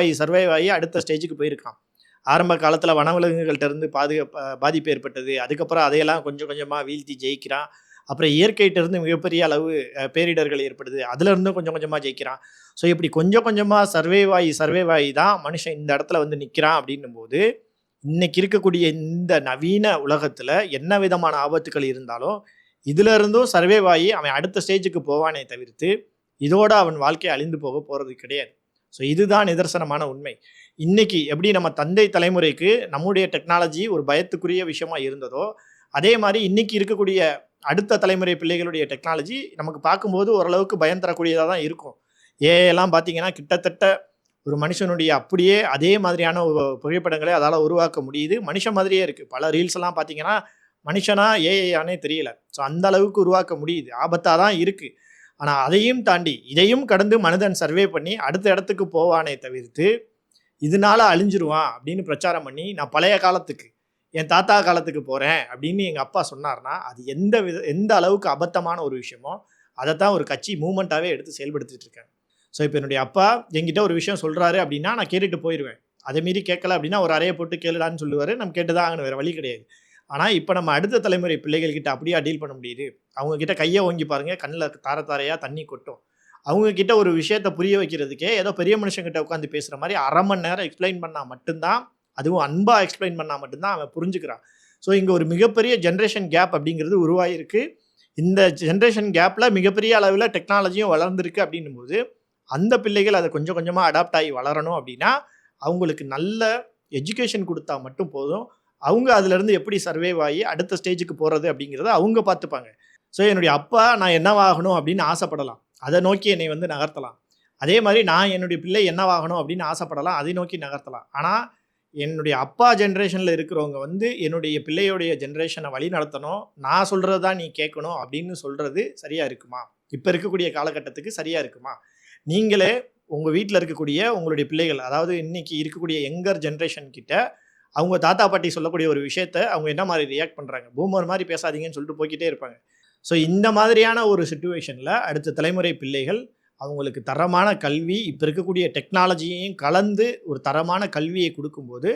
ஆகி அடுத்த ஸ்டேஜுக்கு போயிருக்கான். ஆரம்ப காலத்தில் வனவிலங்குகள்கிட்ட இருந்து பாதிப்பு ஏற்பட்டது, அதுக்கப்புறம் அதையெல்லாம் கொஞ்சம் கொஞ்சமாக வீழ்த்தி ஜெயிக்கிறான். அப்புறம் இயற்கையிட்டிருந்து மிகப்பெரிய அளவு பேரிடர்கள் ஏற்படுது, அதுலேருந்தும் கொஞ்சம் கொஞ்சமாக ஜெயிக்கிறான். ஸோ இப்படி கொஞ்சம் கொஞ்சமாக சர்வைவ் ஆகி தான் மனுஷன் இந்த இடத்துல வந்து நிற்கிறான் அப்படின்னும் போது இன்னைக்கு இருக்கக்கூடிய இந்த நவீன உலகத்தில் என்ன விதமான ஆபத்துக்கள் இருந்தாலும் இதுல இருந்தும் சர்வைவ் ஆகி அவன் அடுத்த ஸ்டேஜுக்கு போவானே தவிர்த்து இதோட அவன் வாழ்க்கை அழிந்து போக போகிறது கிடையாது. ஸோ இதுதான் நிதர்சனமான உண்மை. இன்னைக்கு எப்படி நம்ம தந்தை தலைமுறைக்கு நம்முடைய டெக்னாலஜி ஒரு பயத்துக்குரிய விஷயமா இருந்ததோ அதே மாதிரி இன்னைக்கு இருக்கக்கூடிய அடுத்த தலைமுறை பிள்ளைகளுடைய டெக்னாலஜி நமக்கு பார்க்கும்போது ஓரளவுக்கு பயம் தரக்கூடியதாக தான் இருக்கும். ஏஎல்லாம் பார்த்தீங்கன்னா கிட்டத்தட்ட ஒரு மனுஷனுடைய அப்படியே அதே மாதிரியான புகைப்படங்களை அதால் உருவாக்க முடியுது. மனுஷன் மாதிரியே இருக்குது. பல ரீல்ஸ் எல்லாம் பார்த்தீங்கன்னா மனுஷனா ஏஐயானே தெரியல. ஸோ அந்த அளவுக்கு உருவாக்க முடியுது. ஆபத்தாக தான் இருக்குது. ஆனால் அதையும் தாண்டி இதையும் கடந்து மனிதன் சர்வே பண்ணி அடுத்த இடத்துக்கு போவானே தவிர்த்து இதனால அழிஞ்சிருவான் அப்படின்னு பிரச்சாரம் பண்ணி நான் பழைய காலத்துக்கு என் தாத்தா காலத்துக்கு போகிறேன் அப்படின்னு எங்கள் அப்பா சொன்னார்னா அது எந்த அளவுக்கு அபத்தமான ஒரு விஷயமோ அதைத்தான் ஒரு கட்சி மூமெண்ட்டாகவே எடுத்து செயல்படுத்திட்டு இருக்கேன். ஸோ இப்போ என்னுடைய அப்பா என்கிட்ட ஒரு விஷயம் சொல்கிறாரு அப்படின்னா நான் கேட்டுட்டு போயிடுவேன். அதை மீறி கேட்கல அப்படின்னா ஒரு அறையை போட்டு கேளுடான்னு சொல்லுவார். நம்ம கேட்டு தான் ஆகணும், வேறு வழி கிடையாது. ஆனால் இப்போ நம்ம அடுத்த தலைமுறை பிள்ளைகள்கிட்ட அப்படியே டீல் பண்ண முடியுது. அவங்கக்கிட்ட கையை ஓங்கி பாருங்கள், கண்ணில் தாரையாக தண்ணி கொட்டும். அவங்கக்கிட்ட ஒரு விஷயத்தை புரிய வைக்கிறதுக்கே ஏதோ பெரிய மனுஷங்கிட்ட உட்காந்து பேசுகிற மாதிரி அரை மணி நேரம் எக்ஸ்பிளைன் பண்ணால் மட்டும்தான், அதுவும் அன்பாக எக்ஸ்பிளைன் பண்ணால் மட்டும்தான் அவன் புரிஞ்சுக்கிறான். ஸோ இங்கே ஒரு மிகப்பெரிய ஜென்ரேஷன் கேப் அப்படிங்கிறது உருவாகிருக்கு. இந்த ஜென்ரேஷன் கேப்பில் மிகப்பெரிய அளவில் டெக்னாலஜியும் வளர்ந்துருக்கு அப்படின்னும் போது அந்த பிள்ளைகள் அதை கொஞ்சம் கொஞ்சமாக அடாப்ட் ஆகி வளரணும் அப்படின்னா அவங்களுக்கு நல்ல எஜுகேஷன் கொடுத்தா மட்டும் போதும். அவங்க அதுலேருந்து எப்படி சர்வைவ் ஆகி அடுத்த ஸ்டேஜுக்கு போகிறது அப்படிங்கிறத அவங்க பார்த்துப்பாங்க. ஸோ என்னுடைய அப்பா நான் என்னவாகணும் அப்படின்னு ஆசைப்படலாம், அதை நோக்கி என்னை வந்து நகர்த்தலாம். அதே மாதிரி நான் என்னுடைய பிள்ளை என்னவாகணும் அப்படின்னு ஆசைப்படலாம், அதை நோக்கி நகர்த்தலாம். ஆனால் என்னுடைய அப்பா ஜென்ரேஷனில் இருக்கிறவங்க வந்து என்னுடைய பிள்ளையுடைய ஜென்ரேஷனை வழி நடத்தணும், நான் சொல்கிறது தான் நீ கேட்கணும் அப்படின்னு சொல்கிறது சரியாக இருக்குமா? இப்போ இருக்கக்கூடிய காலகட்டத்துக்கு சரியாக இருக்குமா? நீங்களே உங்கள் வீட்டில் இருக்கக்கூடிய உங்களுடைய பிள்ளைகள், அதாவது இன்னைக்கு இருக்கக்கூடிய யங்கர் ஜென்ரேஷன் கிட்ட அவங்க தாத்தா பாட்டி சொல்லக்கூடிய ஒரு விஷயத்த அவங்க என்ன மாதிரி ரியாக்ட் பண்ணுறாங்க? பூமர் மாதிரி பேசாதீங்கன்னு சொல்லிட்டு போய்கிட்டே இருப்பாங்க. ஸோ இந்த மாதிரியான ஒரு சிச்சுவேஷனில் அடுத்த தலைமுறை பிள்ளைகள் அவங்களுக்கு தரமான கல்வி, இப்போ இருக்கக்கூடிய டெக்னாலஜியையும் கலந்து ஒரு தரமான கல்வியை கொடுக்கும்போது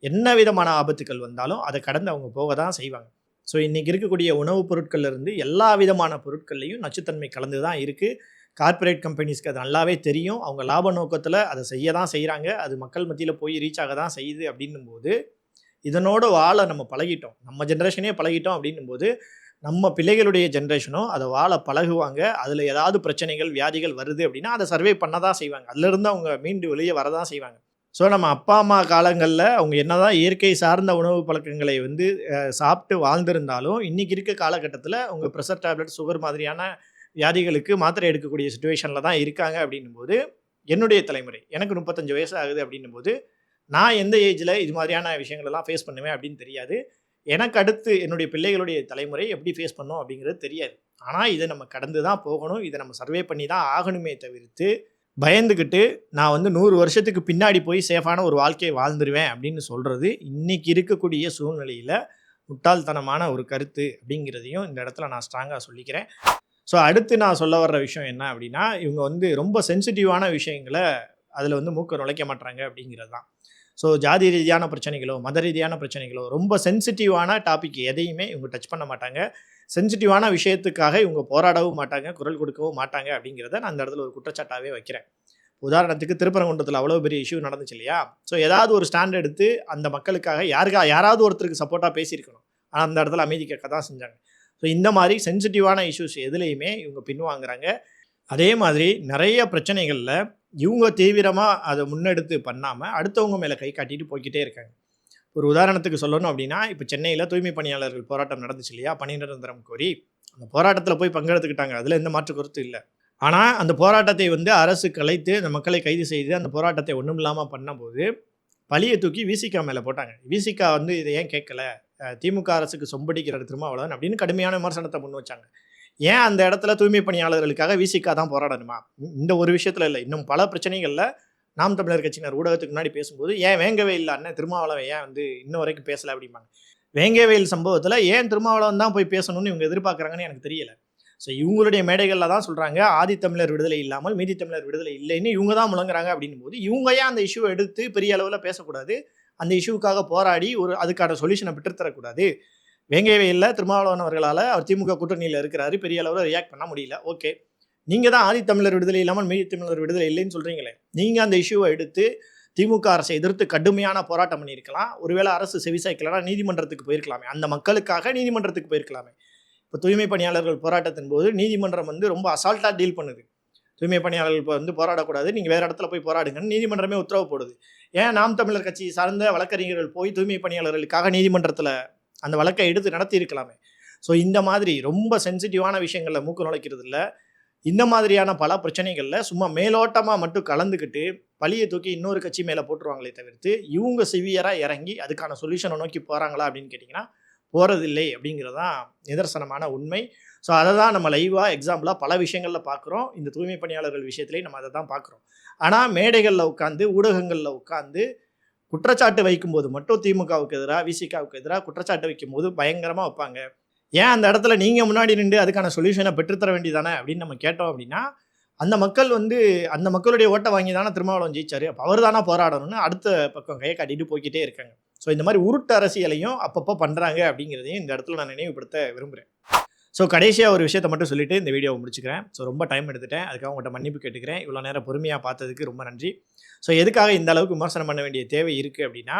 என்ன விதமான ஆபத்துக்கள் வந்தாலும் அதை கடந்து அவங்க போக தான் செய்வாங்க. ஸோ இன்றைக்கி இருக்கக்கூடிய உணவுப் பொருட்கள்லேருந்து எல்லா விதமான பொருட்கள்லையும் நச்சுத்தன்மை கலந்து தான் இருக்குது. கார்ப்பரேட் கம்பெனிஸ்க்கு அது நல்லாவே தெரியும். அவங்க லாப நோக்கத்தில் அதை செய்ய தான் செய்கிறாங்க. அது மக்கள் மத்தியில் போய் ரீச் ஆக தான் செய்யுது. அப்படின்னும் போது இதனோட வாழ நம்ம பழகிட்டோம், நம்ம ஜென்ரேஷனே பழகிட்டோம். அப்படின்னும் போது நம்ம பிள்ளைகளுடைய ஜென்ரேஷனும் அதை வாழ பழகுவாங்க. அதில் ஏதாவது பிரச்சனைகள் வியாதிகள் வருது அப்படின்னா அதை சர்வே பண்ண தான் செய்வாங்க. அதுலேருந்து அவங்க மீண்டு வெளியே வரதான் செய்வாங்க. ஸோ நம்ம அப்பா அம்மா காலங்களில் அவங்க என்னதான் இயற்கை சார்ந்த உணவு பழக்கங்களை வந்து சாப்பிட்டு வாழ்ந்திருந்தாலும் இன்றைக்கி இருக்க காலகட்டத்தில் அவங்க ப்ரெஷர் டேப்லெட், சுகர் மாதிரியான வியாதிகளுக்கு மாத்திரை எடுக்கக்கூடிய சுச்சுவேஷனில் தான் இருக்காங்க. அப்படின்னும் போது என்னுடைய தலைமுறை, எனக்கு 35 வயசு ஆகுது. அப்படின்னும் போது நான் எந்த ஏஜில் இது மாதிரியான விஷயங்களெல்லாம் ஃபேஸ் பண்ணுவேன் அப்படின்னு தெரியாது. எனக்கு அடுத்து என்னுடைய பிள்ளைகளுடைய தலைமுறை எப்படி ஃபேஸ் பண்ணும் அப்படிங்கிறது தெரியாது. ஆனால் இதை நம்ம கடந்து தான் போகணும், இதை நம்ம சர்வே பண்ணி தான் ஆகணுமே தவிர்த்து பயந்துக்கிட்டு நான் வந்து 100 வருஷத்துக்கு பின்னாடி போய் சேஃபான ஒரு வாழ்க்கையை வாழ்ந்துருவேன் அப்படின்னு சொல்கிறது இன்றைக்கி இருக்கக்கூடிய சூழ்நிலையில் முட்டாள்தனமான ஒரு கருத்து அப்படிங்கிறதையும் இந்த இடத்துல நான் ஸ்ட்ராங்காக சொல்லிக்கிறேன். ஸோ அடுத்து நான் சொல்ல வர்ற விஷயம் என்ன அப்படின்னா, இவங்க வந்து ரொம்ப சென்சிட்டிவான விஷயங்களை அதில் வந்து மூக்க நுழைக்க மாட்டாங்க அப்படிங்கிறது தான். ஸோ ஜாதி ரீதியான பிரச்சனைகளோ மத ரீதியான பிரச்சனைகளோ ரொம்ப சென்சிட்டிவான டாபிக் எதையுமே இவங்க டச் பண்ண மாட்டாங்க. சென்சிட்டிவான விஷயத்துக்காக இவங்க போராடவும் மாட்டாங்க, குரல் கொடுக்கவும் மாட்டாங்க அப்படிங்கிறத நான் அந்த இடத்துல ஒரு குற்றச்சாட்டாகவே வைக்கிறேன். உதாரணத்துக்கு திருப்பரங்குன்றத்தில் அவ்வளோ பெரிய இஷ்யூ நடந்துச்சு இல்லையா? ஸோ ஏதாவது ஒரு ஸ்டாண்ட் எடுத்து அந்த மக்களுக்காக யாராவது ஒருத்தருக்கு சப்போர்ட்டாக பேசியிருக்கணும். ஆனால் அந்த இடத்துல அமைதி கேட்க தான் செஞ்சாங்க. ஸோ இந்த மாதிரி சென்சிட்டிவான இஷ்யூஸ் எதுலேயுமே இவங்க பின்வாங்குறாங்க. அதே மாதிரி நிறைய பிரச்சனைகளில் இவங்க தீவிரமாக அதை முன்னெடுத்து பண்ணாமல் அடுத்தவங்க மேலே கை காட்டிட்டு போய்கிட்டே இருக்காங்க. ஒரு உதாரணத்துக்கு சொல்லணும் அப்படின்னா, இப்போ சென்னையில் தூய்மை பணியாளர்கள் போராட்டம் நடந்துச்சு இல்லையா? பணி நிரந்தரம் கோரி அந்த போராட்டத்தில் போய் பங்கெடுத்துக்கிட்டாங்க, அதில் எந்த மாற்று கருத்து இல்லை. ஆனால் அந்த போராட்டத்தை வந்து அரசு கலைத்து அந்த மக்களை கைது செய்து அந்த போராட்டத்தை ஒன்றும் இல்லாமல் பண்ணும்போது பழியை தூக்கி விசிகா மேலே போட்டாங்க. விசிகா வந்து இதை ஏன் கேட்கல, திமுக அரசுக்கு சொம்படிக்கிற திருமாவளவன் அப்படின்னு கடுமையான விமர்சனத்தை முன் வச்சாங்க. ஏன் அந்த இடத்துல தூய்மை பணியாளர்களுக்காக விசிகா தான் போராடணுமா? இந்த ஒரு விஷயத்தில் இல்லை, இன்னும் பல பிரச்சனைகளில் நாம் தமிழர் கட்சியினர் ஊடகத்துக்கு முன்னாடி பேசும்போது ஏன் வேங்கவே இல்லை அண்ணன் திருமாவளவன் ஏன் வந்து இன்னும் வரைக்கும் பேசலை அப்படிம்பாங்க. வேங்கவேல் சம்பவத்தில் ஏன் திருமாவளவன் தான் போய் பேசணும்னு இவங்க எதிர்பார்க்குறாங்கன்னு எனக்கு தெரியல. ஸோ இவங்களுடைய மேடைகளில் தான் சொல்கிறாங்க ஆதி தமிழர் விடுதலை இல்லாமல் மீதி தமிழர் விடுதலை இல்லைன்னு இவங்க தான் முழங்குறாங்க. அப்படின்னும் போது இவங்க ஏன் அந்த இஷ்யூவை எடுத்து பெரிய அளவில் பேசக்கூடாது, அந்த இஷ்யூக்காக போராடி ஒரு அதுக்கான சொல்யூஷனை பெற்றுத்தரக்கூடாது? வேங்கவேலில் திருமாவளவன் அவர்களால் அவர் திமுக கூட்டணியில் இருக்கிறாரு, பெரிய அளவில் ரியாக்ட் பண்ண முடியல. ஓகே, நீங்கள் தான் ஆதி தமிழர் விடுதலை இல்லாமல் மீதி தமிழர் விடுதலை இல்லைன்னு சொல்கிறீங்களே, நீங்கள் அந்த இஷ்யூவை எடுத்து திமுக அரசை எதிர்த்து கடுமையான போராட்டம் பண்ணியிருக்கலாம். ஒருவேளை அரசு செவிசாய்க்கலனா நீதிமன்றத்துக்கு போயிருக்கலாமே, அந்த மக்களுக்காக நீதிமன்றத்துக்கு போயிருக்கலாமே. இப்போ தூய்மை பணியாளர்கள் போராட்டத்தின் போது நீதிமன்றம் வந்து ரொம்ப அசால்ட்டாக டீல் பண்ணுது. தூய்மை பணியாளர்கள் இப்போ வந்து போராடக்கூடாது, நீங்கள் வேறு இடத்துல போய் போராடுங்கன்னு நீதிமன்றமே உத்தரவு போடுது. ஏன் நாம் தமிழர் கட்சி சார்ந்த வழக்கறிஞர்கள் போய் தூய்மை பணியாளர்களுக்காக நீதிமன்றத்தில் அந்த வழக்கை எடுத்து நடத்தி இருக்கலாமே? ஸோ இந்த மாதிரி ரொம்ப சென்சிட்டிவான விஷயங்களில் மூக்கு நுழைக்கிறது இல்லை. இந்த மாதிரியான பல பிரச்சனைகளில் சும்மா மேலோட்டமாக மட்டும் கலந்துக்கிட்டு பழியை தூக்கி இன்னொரு கட்சி மேலே போட்டுருவாங்களே தவிர்த்து இவங்க சிவியராக இறங்கி அதுக்கான சொல்யூஷனை நோக்கி போகிறாங்களா அப்படின்னு கேட்டிங்கன்னா போகிறதில்லை அப்படிங்கிறது தான் நிதர்சனமான உண்மை. ஸோ அதை தான் நம்ம லைவாக எக்ஸாம்பிளாக பல விஷயங்களில் பார்க்குறோம். இந்த தூய்மை பணியாளர்கள் விஷயத்துலேயும் நம்ம அதை தான் பார்க்குறோம். ஆனால் மேடைகளில் உட்காந்து ஊடகங்களில் உட்காந்து குற்றச்சாட்டு வைக்கும்போது மட்டும் திமுகவுக்கு எதிராக விசிகாவுக்கு எதிராக குற்றச்சாட்டு வைக்கும்போது பயங்கரமாக வைப்பாங்க. ஏன் அந்த இடத்துல நீங்கள் முன்னாடி நின்று அதுக்கான சொல்யூஷனை பெற்றுத்தர வேண்டியதானே அப்படின்னு நம்ம கேட்டோம் அப்படின்னா, அந்த மக்கள் வந்து அந்த மக்களுடைய ஓட்டை வாங்கி தானே திருமாவளவன் ஜெயிச்சாரு, அப்போ அவர் தானே போராடணும்னு அடுத்த பக்கம் கையை காட்டிட்டு போய்கிட்டே இருக்காங்க. ஸோ இந்த மாதிரி உருட்டு அரசியலையும் அப்பப்போ பண்ணுறாங்க அப்படிங்கிறதையும் இந்த இடத்துல நான் நினைவுபடுத்த விரும்புகிறேன். ஸோ கடைசியாக ஒரு விஷயத்தை மட்டும் சொல்லிவிட்டு இந்த வீடியோவை முடிச்சுக்கிறேன். ஸோ ரொம்ப டைம் எடுத்துட்டேன், அதுக்காக உங்கள்கிட்ட மன்னிப்பு கேட்டுக்கிறேன். இவ்வளோ நேரம் பொறுமையாக பார்த்ததுக்கு ரொம்ப நன்றி. ஸோ எதுக்காக இந்த அளவுக்கு விமர்சனம் பண்ண வேண்டிய தேவை இருக்குது அப்படின்னா,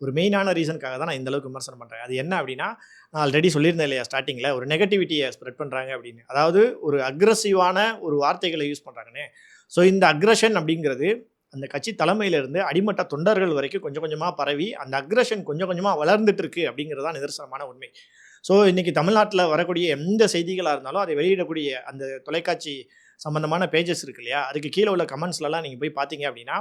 ஒரு மெயினான ரீசனுக்காக தான் நான் இந்த அளவுக்கு விமர்சனம் பண்ணுறேன். அது என்ன அப்படின்னா, நான் ஆல்ரெடி சொல்லியிருந்தேன் இல்லையா ஸ்டார்டிங்கில், ஒரு நெகட்டிவிட்டியை ஸ்ப்ரெட் பண்ணுறாங்க அப்படின்னு. அதாவது ஒரு அக்ரெசிவான ஒரு வார்த்தைகளை யூஸ் பண்ணுறாங்கன்னு. ஸோ இந்த அக்ரெஷன் அப்படிங்கிறது அந்த கட்சி தலைமையிலிருந்து அடிமட்ட தொண்டர்கள் வரைக்கும் கொஞ்சம் கொஞ்சமாக பரவி அந்த அக்ரஷன் கொஞ்சம் கொஞ்சமாக வளர்ந்துட்டு இருக்கு அப்படிங்கிறது தான் நிதர்சனமான உண்மை. ஸோ இன்றைக்கி தமிழ்நாட்டில் வரக்கூடிய எந்த செய்திகளாக இருந்தாலும் அதை வெளியிடக்கூடிய அந்த தொலைக்காட்சி சம்மந்தமான பேஜஸ் இருக்கு இல்லையா, அதுக்கு கீழே உள்ள கமெண்ட்ஸ்லலாம் நீங்கள் போய் பார்த்தீங்க அப்படின்னா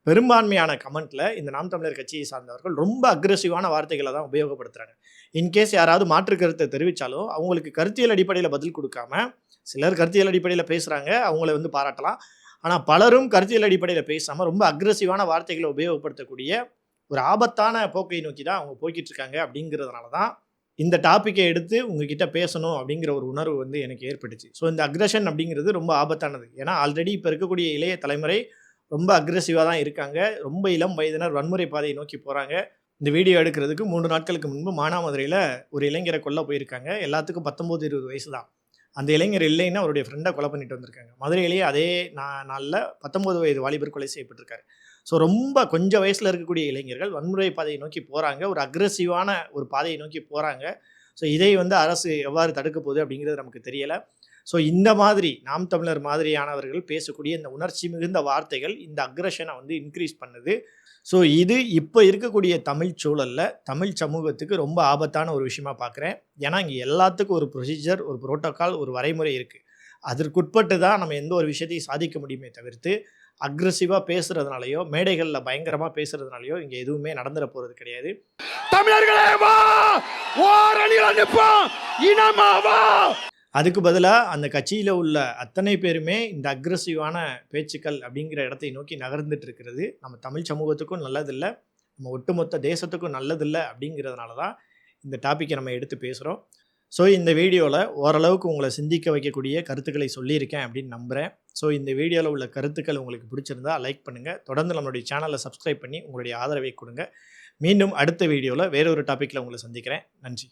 பெரும்பான்மையான கமெண்ட்டில் இந்த நாம் தமிழர் கட்சியை சார்ந்தவர்கள் ரொம்ப அக்ரெசிவான வார்த்தைகளை தான் உபயோகப்படுத்துகிறாங்க. இன்கேஸ் யாராவது மாற்று கருத்தை தெரிவித்தாலும் அவங்களுக்கு கருத்தியல் அடிப்படையில் பதில் கொடுக்காம, சிலர் கருத்தியல் அடிப்படையில் பேசுகிறாங்க, அவங்கள வந்து பாராட்டலாம். ஆனால் பலரும் கருத்தியல் அடிப்படையில் பேசாமல் ரொம்ப அக்ரெசிவான வார்த்தைகளை உபயோகப்படுத்தக்கூடிய ஒரு ஆபத்தான போக்கை நோக்கி தான் அவங்க போய்கிட்டு இருக்காங்க. அப்படிங்கிறதுனால தான் இந்த டாப்பிக்கை எடுத்து உங்ககிட்ட பேசணும் அப்படிங்கிற ஒரு உணர்வு வந்து எனக்கு ஏற்பட்டுச்சு. ஸோ இந்த அக்ரெஷன் அப்படிங்கிறது ரொம்ப ஆபத்தானது. ஏன்னா ஆல்ரெடி இப்போ இருக்கக்கூடிய இளைய தலைமுறை ரொம்ப அக்ரெசிவாக தான் இருக்காங்க. ரொம்ப இளம் வயதினர் வன்முறை பாதையை நோக்கி போகிறாங்க. இந்த வீடியோ எடுக்கிறதுக்கு 3 நாட்களுக்கு முன்பு மானாமதுரையில் ஒரு இளைஞரை கொல்ல போயிருக்காங்க. எல்லாத்துக்கும் 19-20 வயசு தான். அந்த இளைஞர் இல்லைன்னு அவருடைய ஃப்ரெண்டை கொலை பண்ணிட்டு வந்திருக்காங்க. மதுரையிலேயே அதே நாளில் 19 வயது வாலிபர் கொலை செய்யப்பட்டிருக்காரு. ஸோ ரொம்ப கொஞ்சம் வயசில் இருக்கக்கூடிய இளைஞர்கள் வன்முறை பாதையை நோக்கி போகிறாங்க, ஒரு அக்ரெசிவான ஒரு பாதையை நோக்கி போகிறாங்க. ஸோ இதை வந்து அரசு எவ்வாறு தடுக்க போகுது அப்படிங்கிறது நமக்கு தெரியலை. ஸோ இந்த மாதிரி நாம் தமிழர் மாதிரியானவர்கள் பேசக்கூடிய இந்த உணர்ச்சி மிகுந்த வார்த்தைகள் இந்த அக்ரெஷனை வந்து இன்க்ரீஸ் பண்ணுது. ஸோ இது இப்போ இருக்கக்கூடிய தமிழ் சூழலில் தமிழ் சமூகத்துக்கு ரொம்ப ஆபத்தான ஒரு விஷயமா பார்க்குறேன். ஏன்னா இங்கே எல்லாத்துக்கும் ஒரு ப்ரொசீஜர், ஒரு புரோட்டோக்கால், ஒரு வரைமுறை இருக்குது. அதற்குட்பட்டு தான் நம்ம எந்த ஒரு விஷயத்தையும் சாதிக்க முடியுமே தவிர்த்து அக்ரெசிவாக பேசுகிறதுனாலையோ மேடைகளில் பயங்கரமாக பேசுகிறதுனாலையோ இங்கே எதுவுமே நடந்துட போகிறது கிடையாது. தமிழர்களே வா, ஓரணியில் நிற்போம், இனமா வா. அதுக்கு பதிலாக அந்த கட்சியில் உள்ள அத்தனை பேருமே இந்த அக்ரெசிவான பேச்சுக்கள் அப்படிங்கிற இடத்தை நோக்கி நகர்ந்துட்டு இருக்கிறது நம்ம தமிழ் சமூகத்துக்கும் நல்லதில்லை, நம்ம ஒட்டுமொத்த தேசத்துக்கும் நல்லதில்லை. அப்படிங்கிறதுனால தான் இந்த டாப்பிக்கை நம்ம எடுத்து பேசுகிறோம். ஸோ இந்த வீடியோவில் ஓரளவுக்கு உங்களை சிந்திக்க வைக்கக்கூடிய கருத்துக்களை சொல்லியிருக்கேன் அப்படின்னு நம்புகிறேன். ஸோ இந்த வீடியோவில் உள்ள கருத்துக்கள் உங்களுக்கு பிடிச்சிருந்தா லைக் பண்ணுங்கள். தொடர்ந்து நம்மளுடைய சேனலை சப்ஸ்கிரைப் பண்ணி உங்களுடைய ஆதரவை கொடுங்க. மீண்டும் அடுத்த வீடியோவில் வேறொரு டாப்பிக்கில் உங்களை சந்திக்கிறேன். நன்றி.